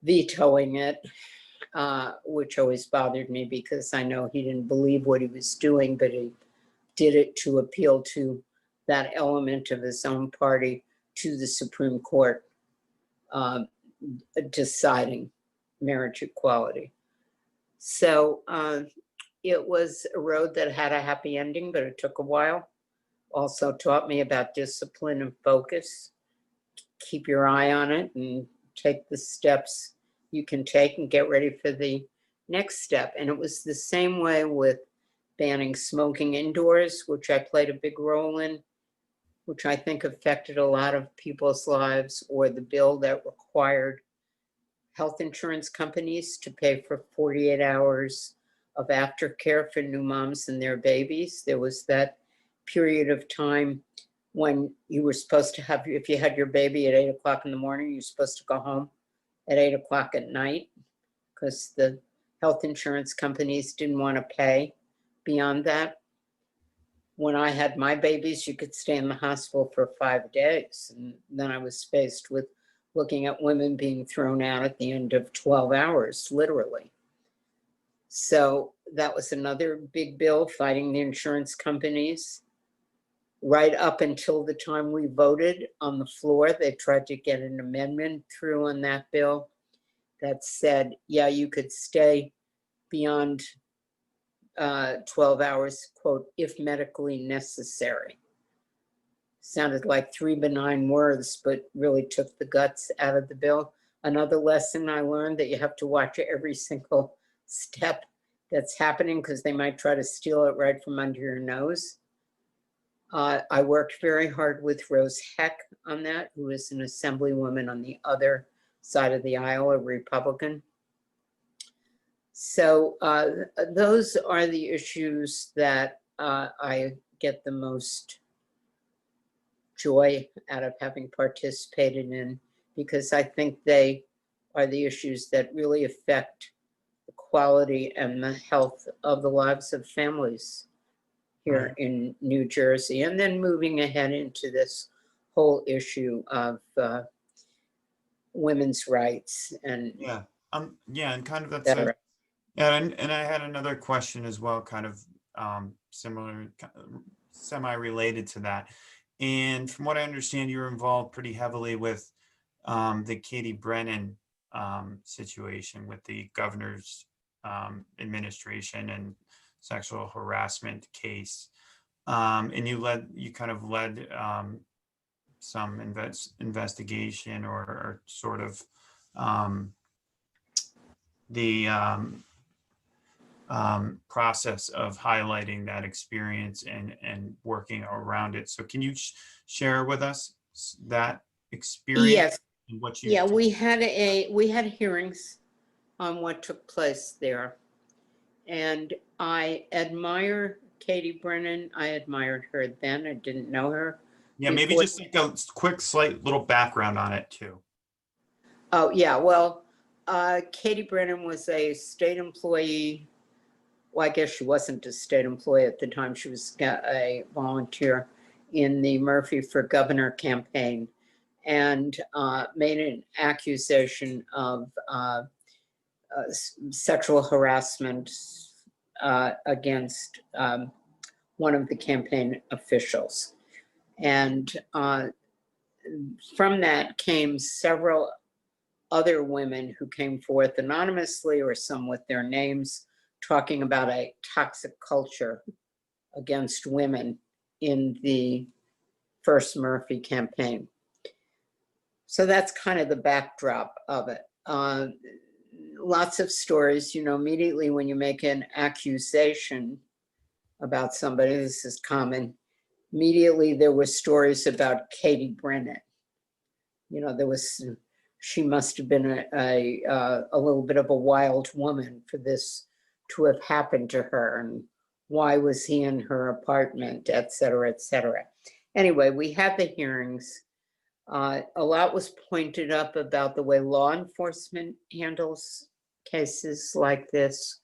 S3: vetoing it, which always bothered me because I know he didn't believe what he was doing, but he did it to appeal to that element of his own party to the Supreme Court deciding marriage equality. So it was a road that had a happy ending, but it took a while. Also taught me about discipline and focus. Keep your eye on it and take the steps you can take and get ready for the next step. And it was the same way with banning smoking indoors, which I played a big role in, which I think affected a lot of people's lives, or the bill that required health insurance companies to pay for 48 hours of aftercare for new moms and their babies. There was that period of time when you were supposed to have, if you had your baby at 8 o'clock in the morning, you're supposed to go home at 8 o'clock at night because the health insurance companies didn't want to pay beyond that. When I had my babies, you could stay in the hospital for 5 days. And then I was faced with looking at women being thrown out at the end of 12 hours, literally. So that was another big bill, fighting the insurance companies. Right up until the time we voted on the floor, they tried to get an amendment through on that bill that said, yeah, you could stay beyond 12 hours, quote, if medically necessary. Sounded like 3 benign words, but really took the guts out of the bill. Another lesson I learned, that you have to watch every single step that's happening, because they might try to steal it right from under your nose. I worked very hard with Rose Heck on that, who is an assemblywoman on the other side of the aisle, a Republican. So those are the issues that I get the most joy out of having participated in, because I think they are the issues that really affect the quality and the health of the lives of families here in New Jersey. And then moving ahead into this whole issue of women's rights and
S2: Yeah, and kind of
S3: et
S2: that's a,
S3: cetera.
S2: and I had another question as well, kind of similar, semi-related to that. And from what I understand, you're involved pretty heavily with the Katie Brennan situation with the governor's administration and sexual harassment case. And you kind of led some investigation or sort of the process of highlighting that experience and working around it. So can you share with us that experience?
S3: Yes,
S2: and what you
S3: yeah, we had hearings on what took place there. And I admire Katie Brennan. I admired her then. I didn't know her.
S2: Yeah, maybe
S3: before.
S2: just like a quick, slight little background on it too.
S3: Oh, yeah, well, Katie Brennan was a state employee. Well, I guess she wasn't a state employee at the time. She was a volunteer in the Murphy for Governor campaign, and made an accusation of sexual harassment against one of the campaign officials. And from that came several other women who came forth anonymously or some with their names, talking about a toxic culture against women in the first Murphy campaign. So that's kind of the backdrop of it. Lots of stories, immediately when you make an accusation about somebody, this is common, immediately there were stories about Katie Brennan. She must have been a little bit of a wild woman for this to have happened to her, and why was he in her apartment, et cetera, et cetera. Anyway, we had the hearings. A lot was pointed up about the way law enforcement handles cases like this.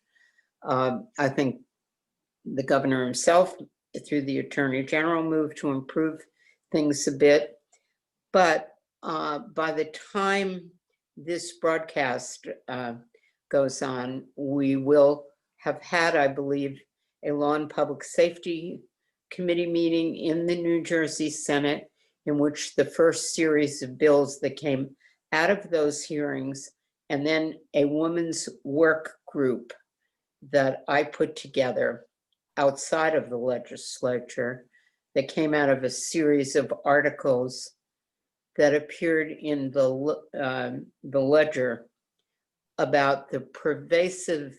S3: I think the governor himself, through the attorney general, moved to improve things a bit. But by the time this broadcast goes on, we will have had, I believe, a law and public safety committee meeting in the New Jersey Senate, in which the first series of bills that came out of those hearings, and then a women's work group that I put together outside of the legislature that came out of a series of articles that appeared in the Ledger about the pervasive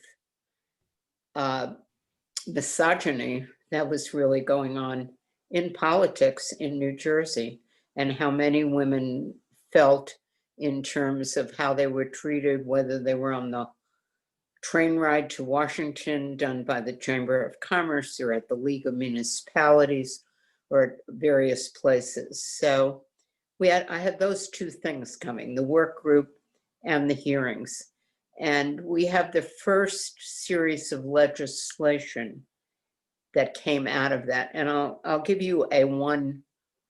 S3: misogyny that was really going on in politics in New Jersey, and how many women felt in terms of how they were treated, whether they were on the train ride to Washington done by the Chamber of Commerce or at the League of Municipalities or at various places. So I had those two things coming, the work group and the hearings. And we have the first series of legislation that came out of that. And I'll give you one,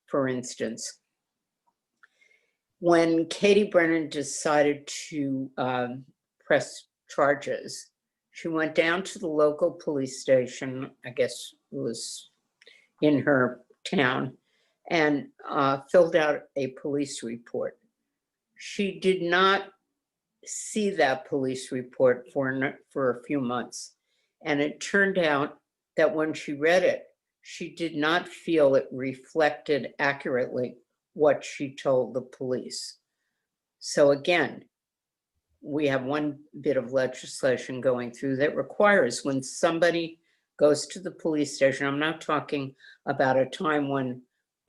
S3: for instance. When Katie Brennan decided to press charges, she went down to the local police station, I guess it was in her town, and filled out a police report. She did not see that police report for a few months. And it turned out that when she read it, she did not feel it reflected accurately what she told the police. So again, we have one bit of legislation going through that requires when somebody goes to the police station, I'm not talking about a time when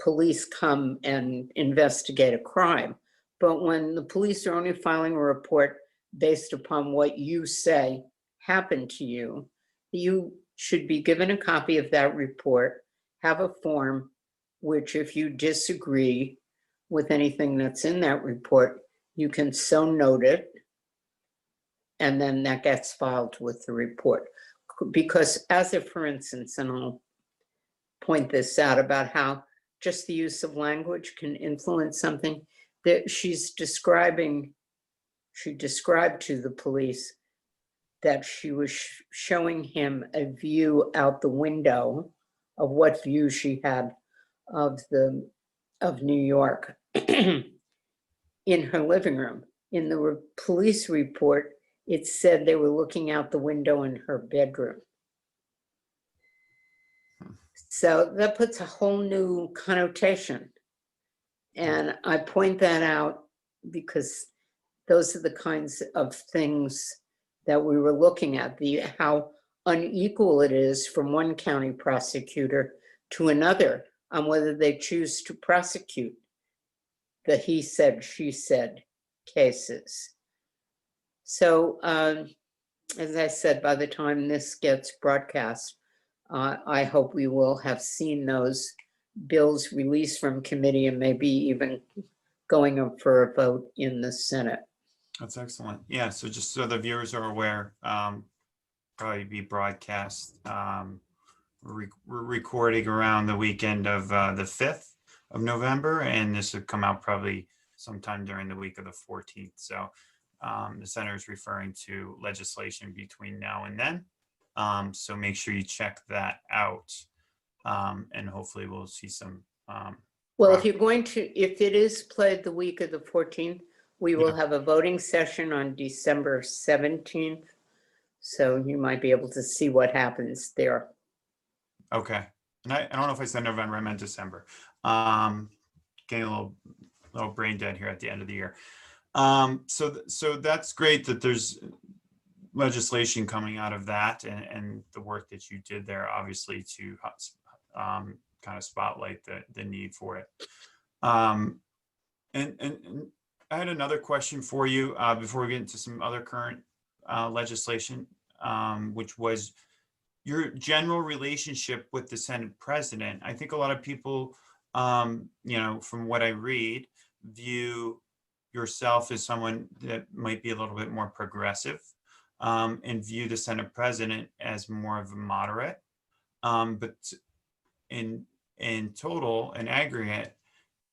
S3: police come and investigate a crime, but when the police are only filing a report based upon what you say happened to you, you should be given a copy of that report, have a form, which if you disagree with anything that's in that report, you can so note it, and then that gets filed with the report. Because as if, for instance, and I'll point this out about how just the use of language can influence something, that she described to the police that she was showing him a view out the window of what view she had of New York in her living room. In the police report, it said they were looking out the window in her bedroom. So that puts a whole new connotation. And I point that out because those are the kinds of things that we were looking at, how unequal it is from one county prosecutor to another on whether they choose to prosecute the he said, she said cases. So as I said, by the time this gets broadcast, I hope we will have seen those bills released from committee and maybe even going up for a vote in the Senate.
S2: That's excellent. Yeah, so just so the viewers are aware, probably be broadcast. We're recording around the weekend of the 5th of November, and this would come out probably sometime during the week of the 14th. So the Senator is referring to legislation between now and then. So make sure you check that out, and hopefully we'll see some.
S3: Well, if you're going to, if it is played the week of the 14th, we will
S2: Yeah.
S3: have a voting session on December 17th. So you might be able to see what happens there.
S2: Okay. And I don't know if I said November, I meant December. Getting a little brain dead here at the end of the year. So that's great that there's legislation coming out of that, and the work that you did there, obviously, to kind of spotlight the need for it. And I had another question for you before we get into some other current legislation, which was your general relationship with the Senate president. I think a lot of people, from what I read, view yourself as someone that might be a little bit more progressive, and view the Senate president as more of a moderate. But in total, in aggregate,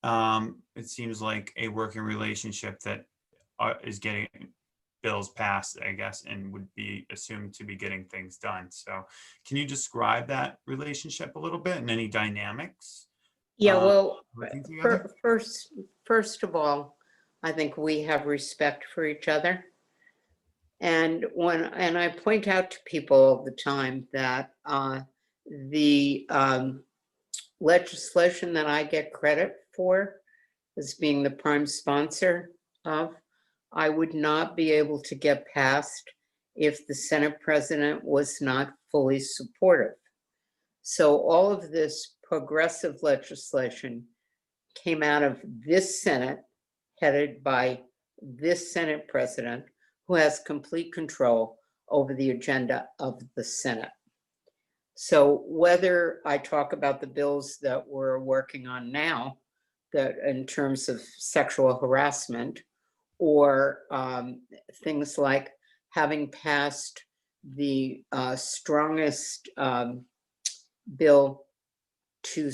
S2: it seems like a working relationship that is getting bills passed, I guess, and would be assumed to be getting things done. So can you describe that relationship a little bit and any dynamics?
S3: Yeah, well,
S2: working together?
S3: first of all, I think we have respect for each other. And I point out to people all the time that the legislation that I get credit for as being the prime sponsor of, I would not be able to get passed if the Senate president was not fully supportive. So all of this progressive legislation came out of this Senate, headed by this Senate president, who has complete control over the agenda of the Senate. So whether I talk about the bills that we're working on now, that in terms of sexual harassment, or things like having passed the strongest bill to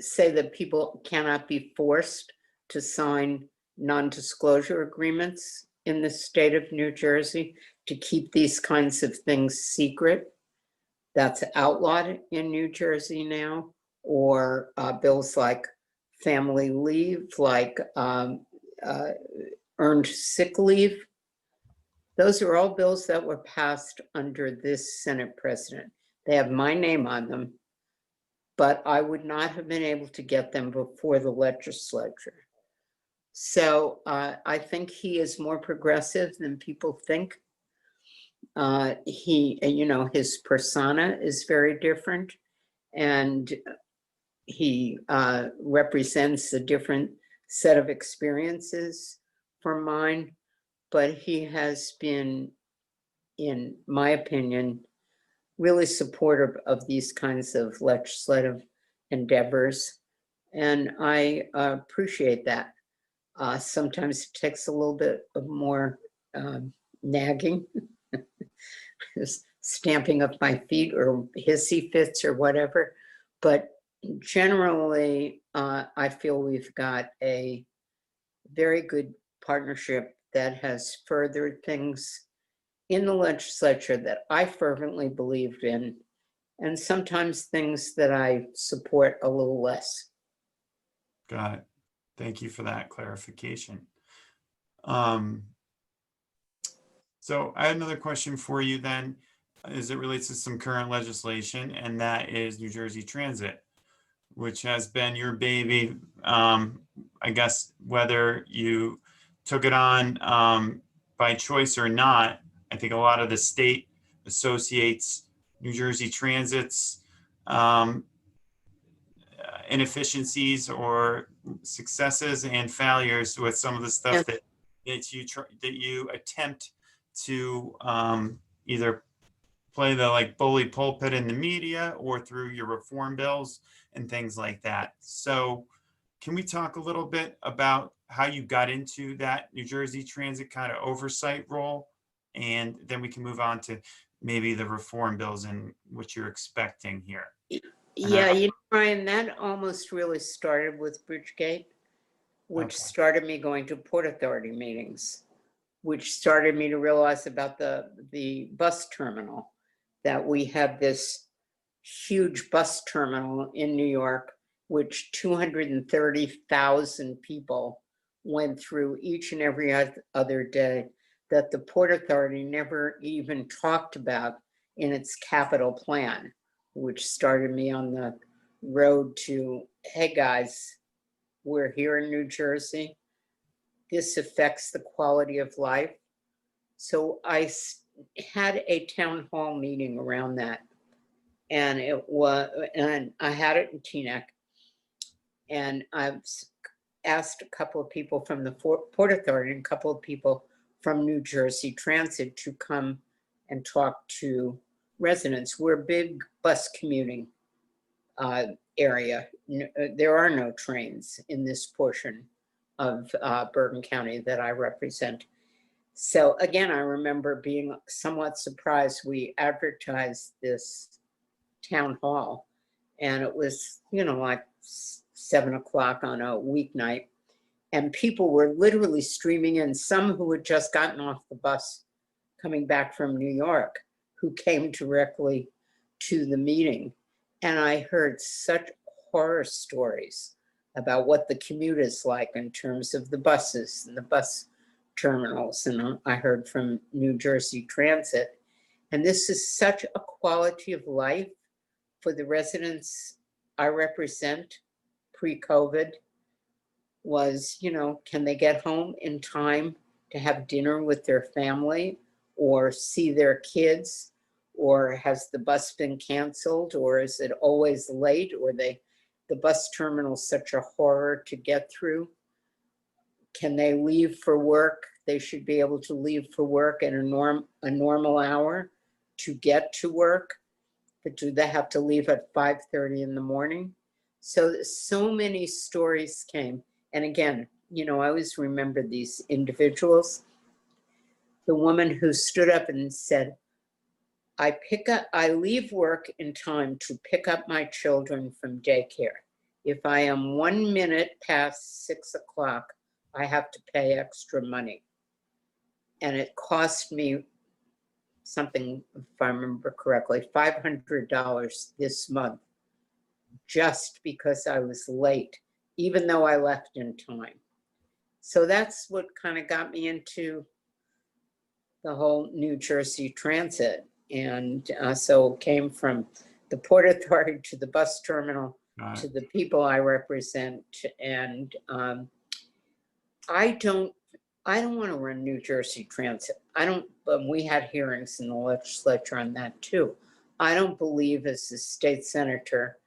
S3: say that people cannot be forced to sign non-disclosure agreements in the state of New Jersey, to keep these kinds of things secret. That's outlawed in New Jersey now. Or bills like family leave, like earned sick leave. Those are all bills that were passed under this Senate president. They have my name on them, but I would not have been able to get them before the legislature. So I think he is more progressive than people think. His persona is very different, and he represents a different set of experiences from mine, but he has been, in my opinion, really supportive of these kinds of legislative endeavors, and I appreciate that. Sometimes it takes a little bit of more nagging, stamping of my feet or hissy fits or whatever, but generally, I feel we've got a very good partnership that has furthered things in the legislature that I fervently believed in, and sometimes things that I support a little less.
S2: Got it. Thank you for that clarification. So I had another question for you then, as it relates to some current legislation, and that is New Jersey Transit, which has been your baby. I guess whether you took it on by choice or not, I think a lot of the state associates New Jersey Transit's inefficiencies or successes and failures with some of the stuff that you attempt to either play the bully pulpit in the media or through your reform bills and things like that. So can we talk a little bit about how you got into that New Jersey Transit kind of oversight role? And then we can move on to maybe the reform bills and what you're expecting here.
S3: Yeah, Brian, that almost really started with Bridgegate, which started me going to Port Authority meetings, which started me to realize about the bus terminal, that we have this huge bus terminal in New York, which 230,000 people went through each and every other day, that the Port Authority never even talked about in its capital plan, which started me on the road to, hey guys, we're here in New Jersey. This affects the quality of life. So I had a town hall meeting around that. And I had it in Teaneck. And I've asked a couple of people from the Port Authority and a couple of people from New Jersey Transit to come and talk to residents. We're a big bus commuting area. There are no trains in this portion of Bergen County that I represent. So again, I remember being somewhat surprised. We advertised this town hall, and it was, like 7 o'clock on a weeknight, and people were literally streaming in, some who had just gotten off the bus coming back from New York, who came directly to the meeting. And I heard such horror stories about what the commute is like in terms of the buses and the bus terminals. And I heard from New Jersey Transit. And this is such a quality of life for the residents I represent pre-COVID, was, can they get home in time to have dinner with their family or see their kids? Or has the bus been canceled, or is it always late, or the bus terminal is such a horror to get through? Can they leave for work? They should be able to leave for work at a normal hour to get to work, but do they have to leave at 5:30 in the morning? So many stories came. And again, I always remember these individuals. The woman who stood up and said, I leave work in time to pick up my children from daycare. If I am 1 minute past 6 o'clock, I have to pay extra money. And it cost me something, if I remember correctly, $500 this month, just because I was late, even though I left in time. So that's what kind of got me into the whole New Jersey Transit. And so it came from the Port Authority to the bus terminal to the people I represent. And I don't want to run New Jersey Transit. We had hearings in the legislature on that too. I don't believe as a state senator,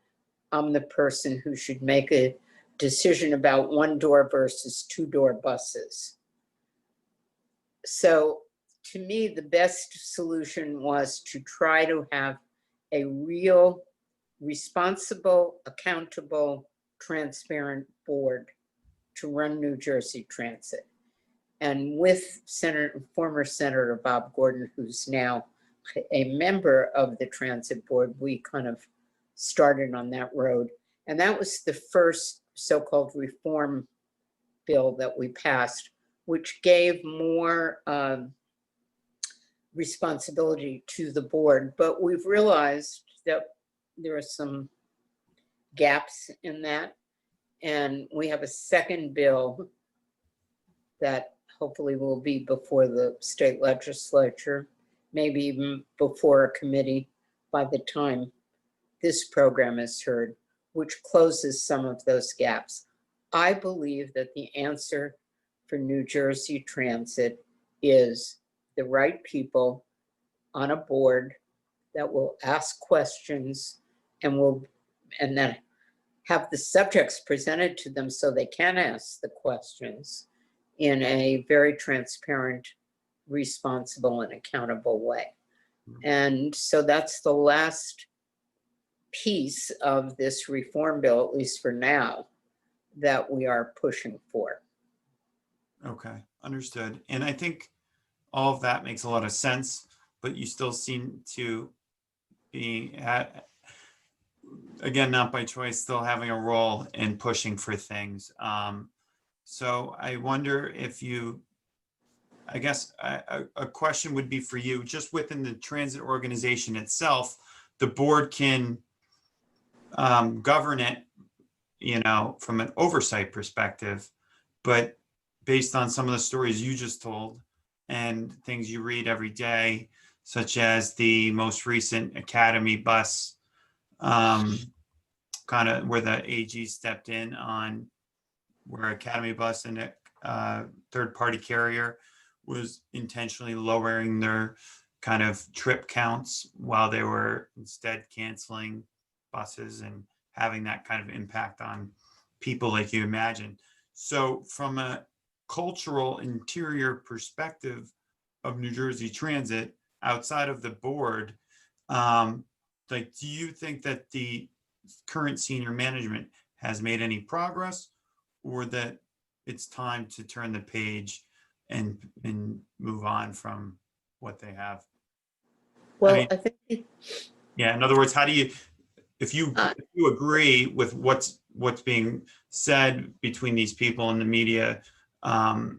S3: I'm the person who should make a decision about one-door versus two-door buses. So to me, the best solution was to try to have a real, responsible, accountable, transparent board to run New Jersey Transit. And with former Senator Bob Gordon, who's now a member of the transit board, we kind of started on that road. And that was the first so-called reform bill that we passed, which gave more responsibility to the board. But we've realized that there are some gaps in that. And we have a second bill that hopefully will be before the state legislature, maybe even before a committee by the time this program is heard, which closes some of those gaps. I believe that the answer for New Jersey Transit is the right people on a board that will ask questions and then have the subjects presented to them so they can ask the questions in a very transparent, responsible, and accountable way. And so that's the last piece of this reform bill, at least for now, that we are pushing for.
S2: Okay, understood. And I think all of that makes a lot of sense, but you still seem to be, again, not by choice, still having a role in pushing for things. So I wonder if I guess a question would be for you, just within the transit organization itself, the board can govern it, from an oversight perspective, but based on some of the stories you just told and things you read every day, such as the most recent Academy bus, kind of where the AG stepped in on where Academy bus and a third-party carrier was intentionally lowering their kind of trip counts while they were instead canceling buses and having that kind of impact on people like you imagine. So from a cultural interior perspective of New Jersey Transit, outside of the board, do you think that the current senior management has made any progress, or that it's time to turn the page and move on from what they have?
S3: Well, I think
S2: yeah, in other words, how do you, if you agree with what's being said between these people in the media, how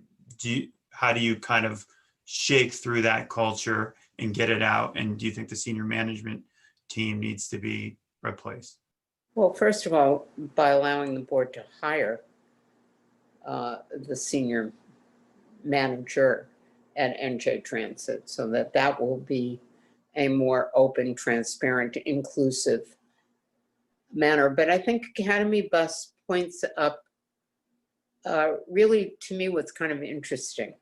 S2: do you kind of shake through that culture and get it out? And do you think the senior management team needs to be replaced?
S3: well, first of all, by allowing the board to hire the senior manager at NJ Transit, so that will be a more open, transparent, inclusive manner. But I think Academy Bus points up really, to me, what's kind of interesting.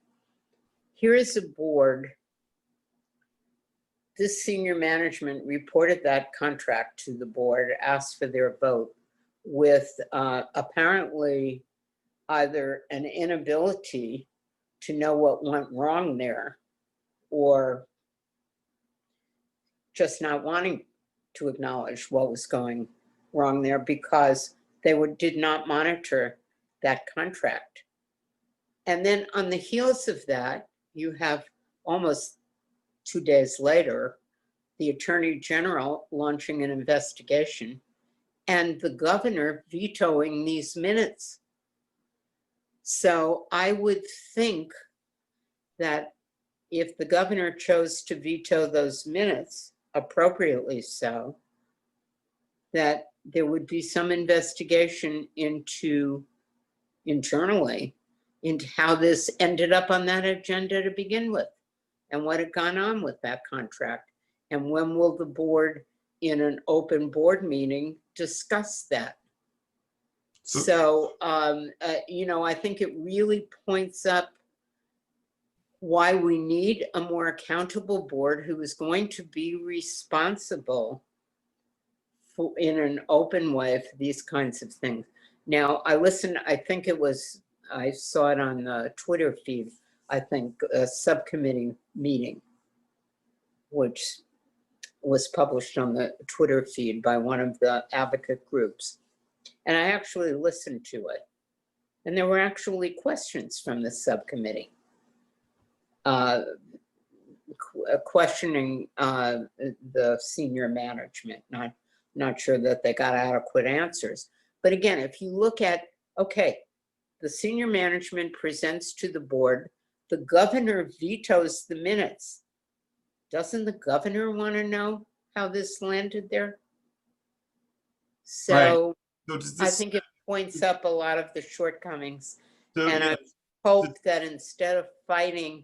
S3: Here is a board. This senior management reported that contract to the board, asked for their vote, with apparently either an inability to know what went wrong there, or just not wanting to acknowledge what was going wrong there, because they did not monitor that contract. And then on the heels of that, you have almost 2 days later, the Attorney General launching an investigation and the governor vetoing these minutes. So I would think that if the governor chose to veto those minutes, appropriately so, that there would be some investigation internally into how this ended up on that agenda to begin with. and what had gone on with that contract. And when will the board, in an open board meeting, discuss that? So, you know, I think it really points up why we need a more accountable board who is going to be responsible for, in an open way, for these kinds of things. Now, I listened, I think it was, I saw it on the Twitter feed, I think a subcommittee meeting, which was published on the Twitter feed by one of the advocate groups. And I actually listened to it. And there were actually questions from the subcommittee. Questioning the senior management. Not sure that they got adequate answers. But again, if you look at, okay, the senior management presents to the board, the governor vetoes the minutes. Doesn't the governor want to know how this landed there? So,
S2: right. So
S3: I think it points up a lot of the shortcomings.
S2: so,
S3: And
S2: yeah,
S3: I hope that instead of fighting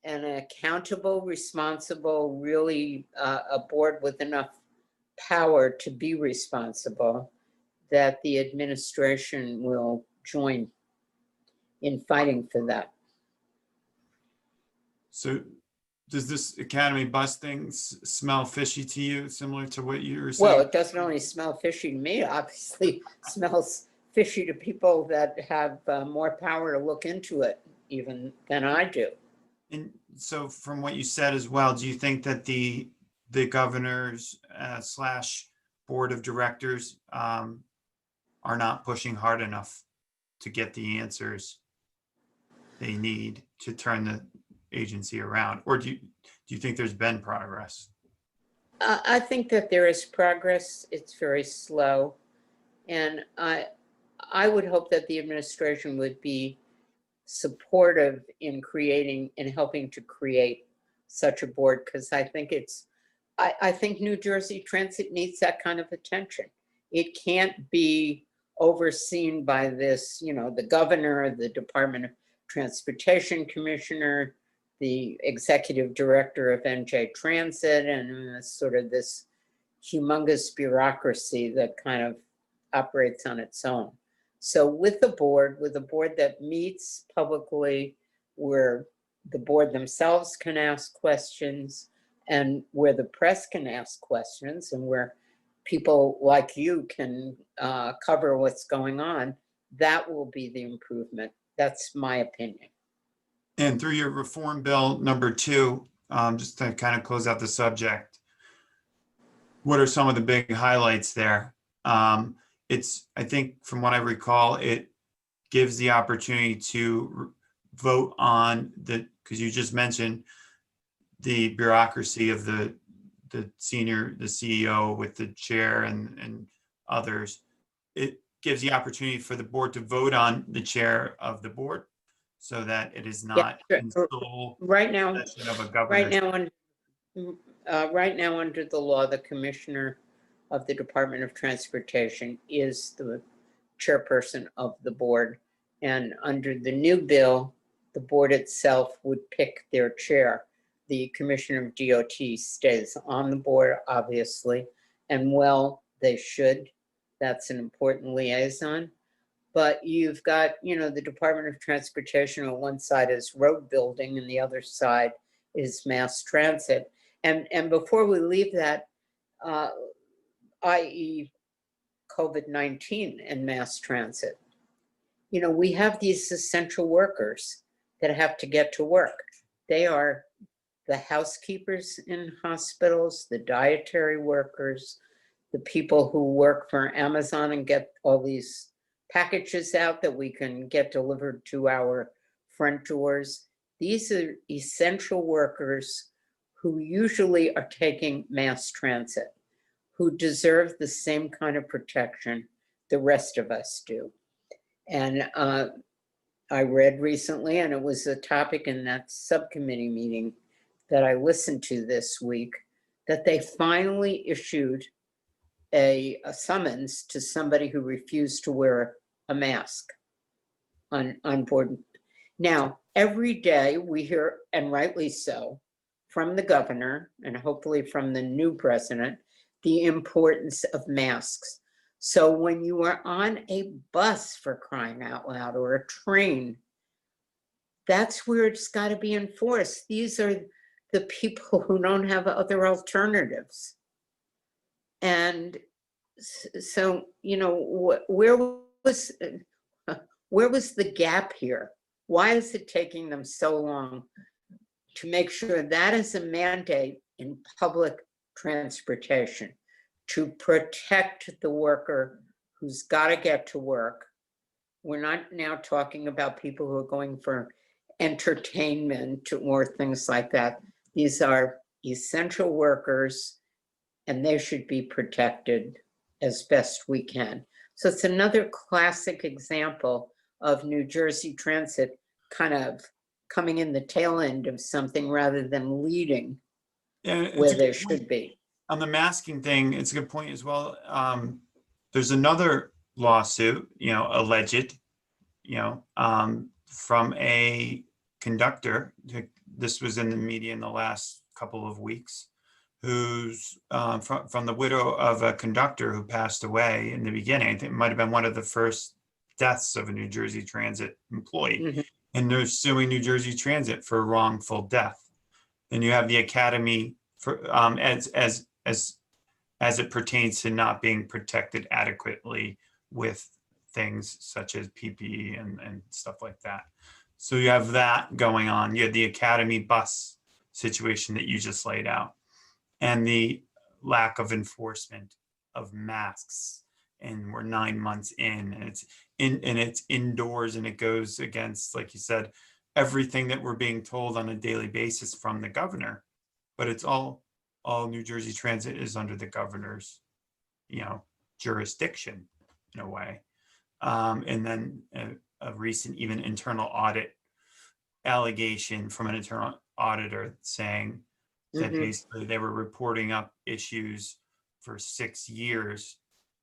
S3: an accountable, responsible, really a board with enough power to be responsible, that the administration will join in fighting for that.
S2: So does this academy bus thing smell fishy to you, similar to what you were saying?
S3: Well, it doesn't only smell fishy to me, obviously smells fishy to people that have more power to look into it even than I do.
S2: And so from what you said as well, do you think that the governors / board of directors are not pushing hard enough to get the answers they need to turn the agency around? Or do you think there's been progress?
S3: I think that there is progress. It's very slow. And I would hope that the administration would be supportive in creating and helping to create such a board, because I think I think New Jersey Transit needs that kind of attention. It can't be overseen by this, you know, the governor, the Department of Transportation Commissioner, the executive director of NJ Transit, and sort of this humongous bureaucracy that kind of operates on its own. So with a board that meets publicly, where the board themselves can ask questions, and where the press can ask questions, and where people like you can cover what's going on, that will be the improvement. That's my opinion.
S2: And through your reform bill number 2, just to kind of close out the subject, what are some of the big highlights there? I think from what I recall, it gives the opportunity to vote on because you just mentioned the bureaucracy of the CEO with the chair and others. It gives the opportunity for the board to vote on the chair of the board, so that it is not in sole possession of a governor.
S3: Right now, under the law, the commissioner of the Department of Transportation is the chairperson of the board. And under the new bill, the board itself would pick their chair. The commissioner of DOT stays on the board, obviously, and well, they should. That's an important liaison. But you've got, you know, the Department of Transportation on one side is road building and the other side is mass transit. And before we leave that, i.e. COVID-19 and mass transit, you know, we have these essential workers that have to get to work. They are the housekeepers in hospitals, the dietary workers, the people who work for Amazon and get all these packages out that we can get delivered to our front doors. These are essential workers who usually are taking mass transit, who deserve the same kind of protection the rest of us do. And I read recently, and it was a topic in that subcommittee meeting that I listened to this week, that they finally issued a summons to somebody who refused to wear a mask on board. Now, every day we hear, and rightly so, from the governor and hopefully from the new president, the importance of masks. So when you are on a bus, for crying out loud, or a train, that's where it's got to be enforced. These are the people who don't have other alternatives. And so, you know, where was the gap here? Why is it taking them so long to make sure that is a mandate in public transportation, to protect the worker who's got to get to work? We're not now talking about people who are going for entertainment or things like that. These are essential workers, and they should be protected as best we can. So it's another classic example of New Jersey Transit kind of coming in the tail end of something rather than leading where they should be.
S2: On the masking thing, it's a good point as well. There's another lawsuit, alleged, from a conductor. This was in the media in the last couple of weeks, who's from the widow of a conductor who passed away in the beginning. I think it might have been one of the first deaths of a New Jersey Transit employee.
S3: Mm-hmm.
S2: And they're suing New Jersey Transit for wrongful death. Then you have the Academy for as it pertains to not being protected adequately with things such as PPE and stuff like that. So you have that going on. You have the Academy bus situation that you just laid out, and the lack of enforcement of masks. And we're 9 months in, and it's indoors, and it goes against, like you said, everything that we're being told on a daily basis from the governor. But it's all New Jersey Transit is under the governor's, jurisdiction in a way. And then a recent even internal audit allegation from an internal auditor saying that basically they were reporting up issues for 6 years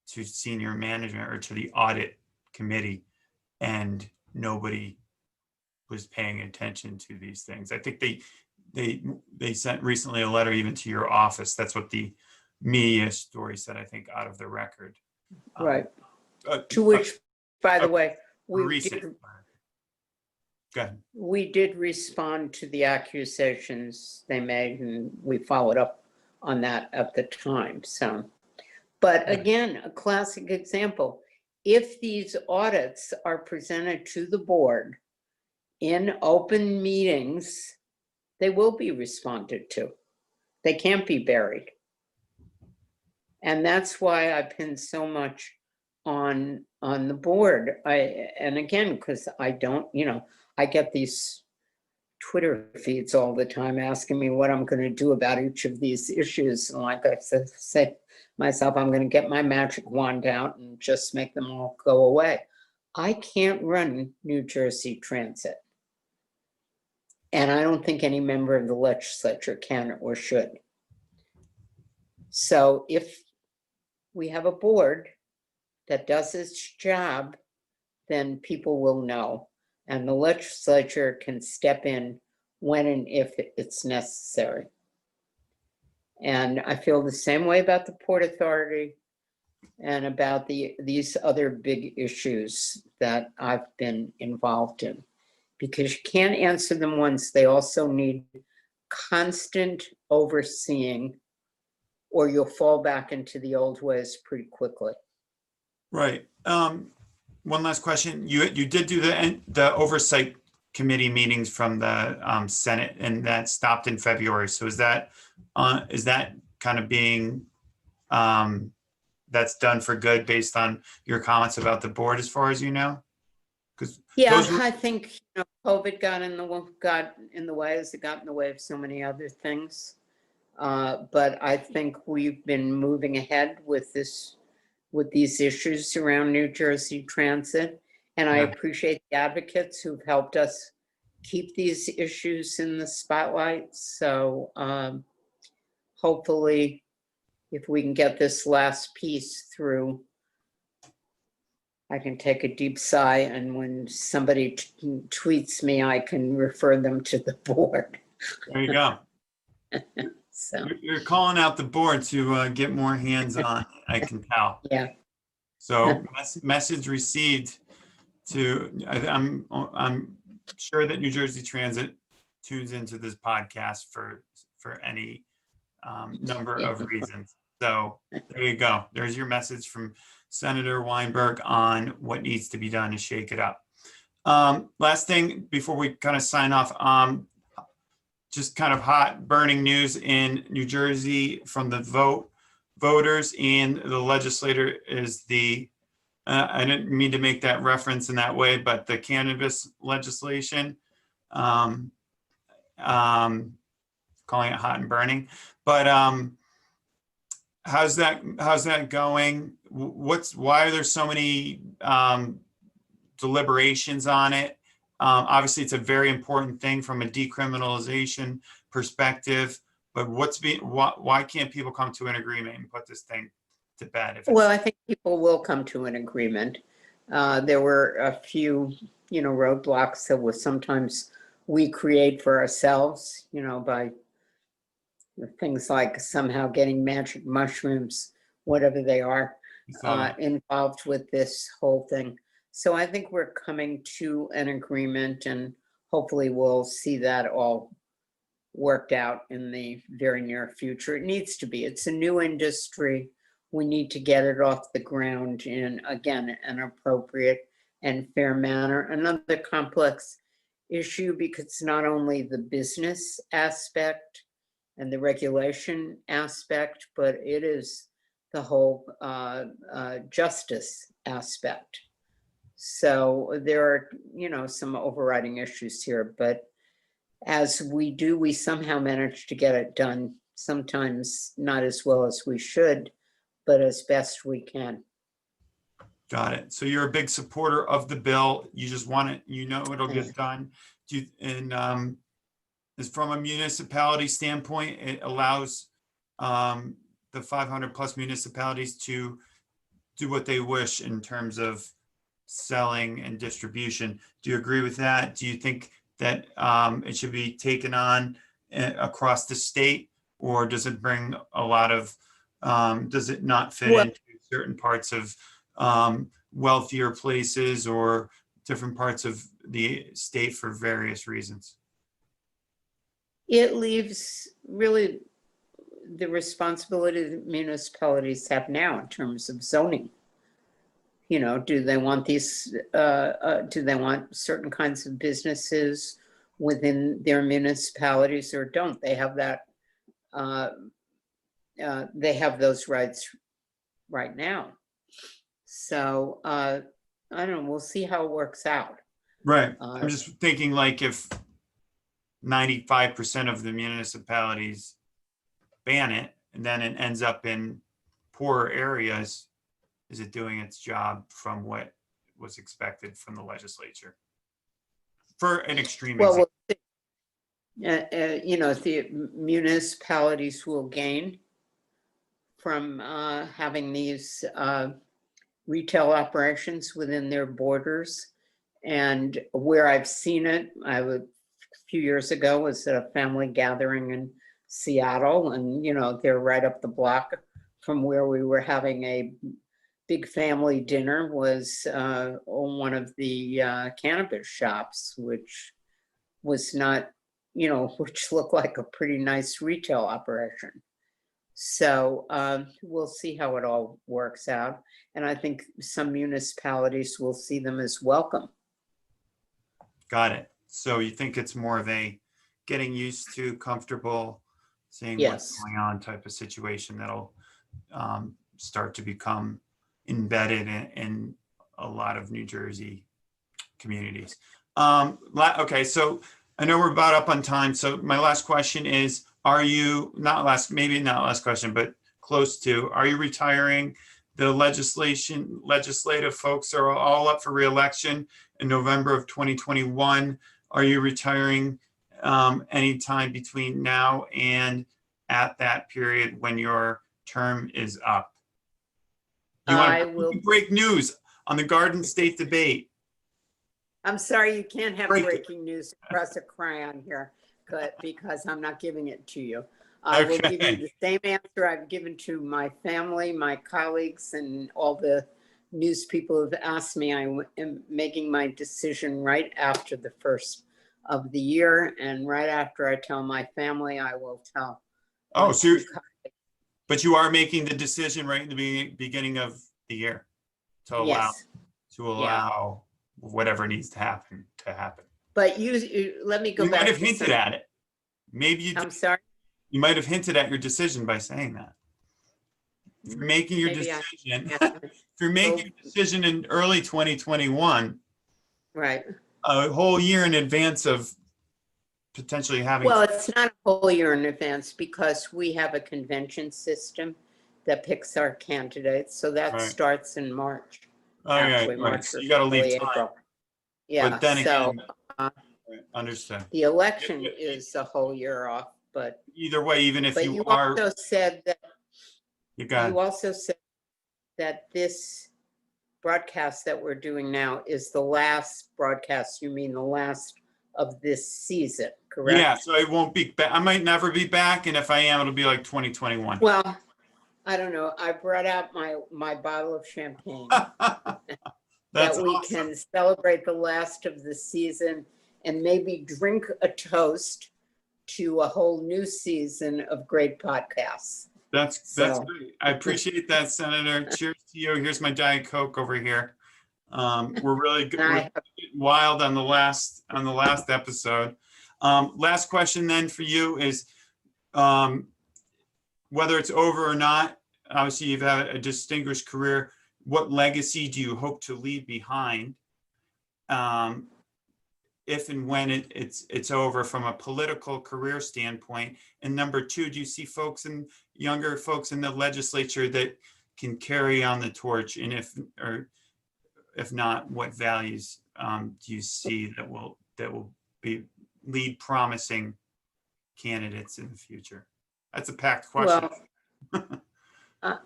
S2: to senior management or to the audit committee, and nobody was paying attention to these things. I think they sent recently a letter even to your office. That's what the media story said, I think, out of the record.
S3: Right. To which, by the way, we did respond to the accusations they made, and we followed up on that at the time. So, but again, a classic example. If these audits are presented to the board in open meetings, they will be responded to. They can't be buried. And that's why I pin so much on the board. And again, because I don't, I get these Twitter feeds all the time asking me what I'm going to do about each of these issues. And like I said myself, I'm going to get my magic wand out and just make them all go away. I can't run New Jersey Transit. And I don't think any member of the legislature can or should. So if we have a board that does its job, then people will know. And the legislature can step in when and if it's necessary. And I feel the same way about the Port Authority and about these other big issues that I've been involved in. Because you can't answer them once. They also need constant overseeing, or you'll fall back into the old ways pretty quickly.
S2: Right. One last question. You did do the oversight committee meetings from the Senate, and that stopped in February. So is that kind of being that's done for good based on your comments about the board, as far as you know?
S3: I think COVID got in the way, as it got in the way of so many other things. But I think we've been moving ahead with these issues around New Jersey Transit. And I appreciate the advocates who've helped us keep these issues in the spotlight. So hopefully, if we can get this last piece through, I can take a deep sigh, and when somebody tweets me, I can refer them to the board.
S2: There you go.
S3: So,
S2: You're calling out the board to get more hands on, I can tell.
S3: yeah.
S2: So message received I'm sure that New Jersey Transit tunes into this podcast for any number of reasons. So there you go. There's your message from Senator Weinberg on what needs to be done to shake it up. Last thing before we kind of sign off, just kind of hot burning news in New Jersey from the voters and the legislator is I didn't mean to make that reference in that way, but the cannabis legislation, calling it hot and burning, but how's that going? Why are there so many deliberations on it? Obviously, it's a very important thing from a decriminalization perspective, but why can't people come to an agreement and put this thing to bed?
S3: Well, I think people will come to an agreement. There were a few, roadblocks that sometimes we create for ourselves, by things like somehow getting magic mushrooms, whatever they are, involved with this whole thing. So I think we're coming to an agreement, and hopefully we'll see that all worked out in the very near future. It needs to be. It's a new industry. We need to get it off the ground in, again, an appropriate and fair manner. Another complex issue, because it's not only the business aspect and the regulation aspect, but it is the whole justice aspect. So there are, some overriding issues here, but as we somehow manage to get it done, sometimes not as well as we should, but as best we can.
S2: Got it. So you're a big supporter of the bill. You just want it, it'll get done. Is from a municipality standpoint, it allows the 500 plus municipalities to do what they wish in terms of selling and distribution. Do you agree with that? Do you think that it should be taken on across the state, or does it bring a lot of, does it not fit into certain parts of wealthier places or different parts of the state for various reasons?
S3: It leaves really the responsibility that municipalities have now in terms of zoning. Do they want do they want certain kinds of businesses within their municipalities, or don't they have that? They have those rights right now. So I don't know, we'll see how it works out.
S2: Right. I'm just thinking, like, if 95% of the municipalities ban it and then it ends up in poorer areas, is it doing its job from what was expected from the legislature? For an extreme example.
S3: The municipalities will gain from having these retail operations within their borders. And where I've seen it, a few years ago was at a family gathering in Seattle, and they're right up the block from where we were having a big family dinner was one of the cannabis shops, which was not, which looked like a pretty nice retail operation. So we'll see how it all works out. And I think some municipalities will see them as welcome.
S2: Got it. So you think it's more of a getting used to, comfortable, seeing what's going on type of situation that'll start to become embedded in a lot of New Jersey communities. Okay, so I know we're about up on time. So my last question is, maybe not last question, but close to, are you retiring? The legislative folks are all up for re-election in November of 2021. Are you retiring anytime between now and at that period when your term is up? You want to break news? on the Garden State debate.
S3: I'm sorry, you can't have
S2: Break it.
S3: breaking news across a crayon here, because I'm not giving it to you. I will give you the same answer I've given to my family, my colleagues, and all the news people have asked me. I am making my decision right after the first of the year, and right after I tell my family, I will tell.
S2: Oh, so but you are making the decision right in the beginning of the year to allow
S3: Yes.
S2: whatever needs to happen to happen.
S3: But you let me go
S2: You
S3: back.
S2: might have hinted at it. Maybe you.
S3: I'm sorry.
S2: You might have hinted at your decision by saying that. If you're making your
S3: Maybe
S2: decision, if you're making a decision in early 2021,
S3: Right.
S2: a whole year in advance of potentially having.
S3: Well, it's not a whole year in advance because we have a convention system that picks our candidates. So that
S2: Right.
S3: starts in March.
S2: Oh, yeah,
S3: actually,
S2: right.
S3: March
S2: So
S3: or
S2: you got to leave
S3: early
S2: time.
S3: April. Yeah.
S2: But then
S3: So
S2: again, understood.
S3: the election is a whole year off, but
S2: Either way, even if
S3: but
S2: you
S3: you
S2: are,
S3: also said that
S2: you got.
S3: you also said that this broadcast that we're doing now is the last broadcast. You mean the last of this season, correct?
S2: Yeah, so I won't be back. I might never be back, and if I am, it'll be like 2021.
S3: Well, I don't know. I brought out my bottle of champagne that
S2: That's
S3: we
S2: awesome.
S3: can celebrate the last of the season and maybe drink a toast to a whole new season of great podcasts.
S2: That's
S3: So-
S2: great. I appreciate that, Senator. Cheers to you. Here's my Diet Coke over here. We're really good.
S3: And
S2: We're
S3: I have,
S2: getting wild on the last episode. Last question then for you is, whether it's over or not, obviously you've had a distinguished career. What legacy do you hope to leave behind? If and when it's over from a political career standpoint? And number two, do you see younger folks in the legislature that can carry on the torch? And if not, what values do you see that will lead promising candidates in the future? That's a packed question.
S3: well,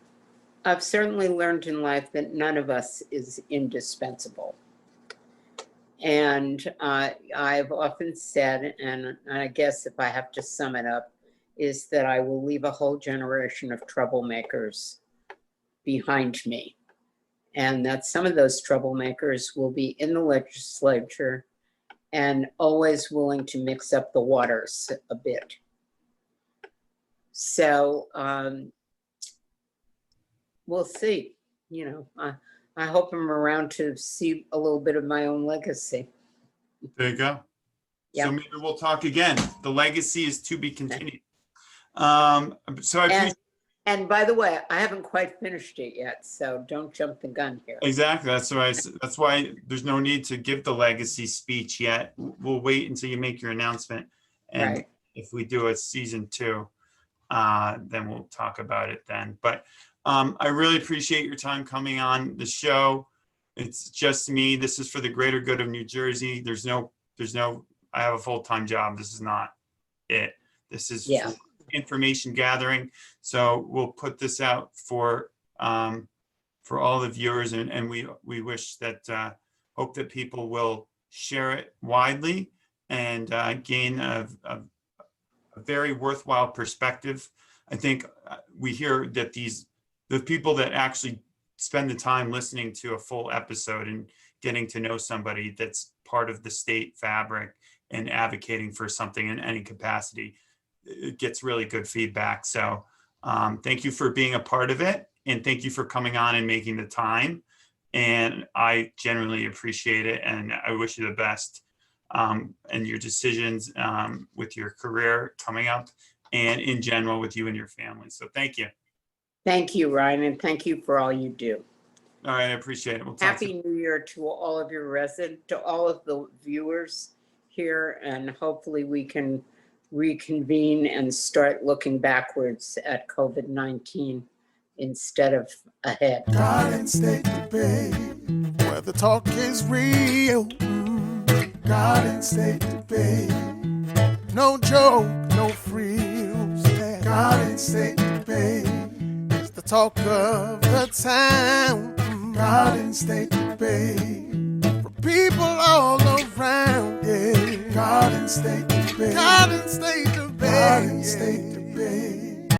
S3: I've certainly learned in life that none of us is indispensable. And I've often said, and I guess if I have to sum it up, is that I will leave a whole generation of troublemakers behind me. And that some of those troublemakers will be in the legislature and always willing to mix up the waters a bit. So we'll see. I hope I'm around to see a little bit of my own legacy.
S2: There you go.
S3: Yeah.
S2: So maybe we'll talk again. The legacy is to be continued. So I appreciate.
S3: And by the way, I haven't quite finished it yet, so don't jump the gun here.
S2: Exactly. That's why there's no need to give the legacy speech yet. We'll wait until you make your announcement. And
S3: Right.
S2: if we do a season 2, then we'll talk about it then. But I really appreciate your time coming on the show. It's just me. This is for the greater good of New Jersey. There's no, I have a full-time job. This is not it. This is
S3: Yeah.
S2: information gathering. So we'll put this out for all the viewers, and we wish that, hope that people will share it widely and gain a very worthwhile perspective. I think we hear that the people that actually spend the time listening to a full episode and getting to know somebody that's part of the state fabric and advocating for something in any capacity, it gets really good feedback. So thank you for being a part of it, and thank you for coming on and making the time. And I genuinely appreciate it, and I wish you the best and your decisions with your career coming up, and in general with you and your family. So thank you.
S3: Thank you, Ryan, and thank you for all you do.
S2: All right, I appreciate it. We'll talk
S3: Happy New Year to all of your residents, to all of the viewers here, and hopefully we can reconvene and start looking backwards at COVID-19 instead of ahead.
S1: Garden State debate, where the talk is real. Garden State debate, no joke, no frills. Garden State debate is the talk of the town. Garden State debate. For people all around, yeah. Garden State debate. Garden State debate. Garden State debate.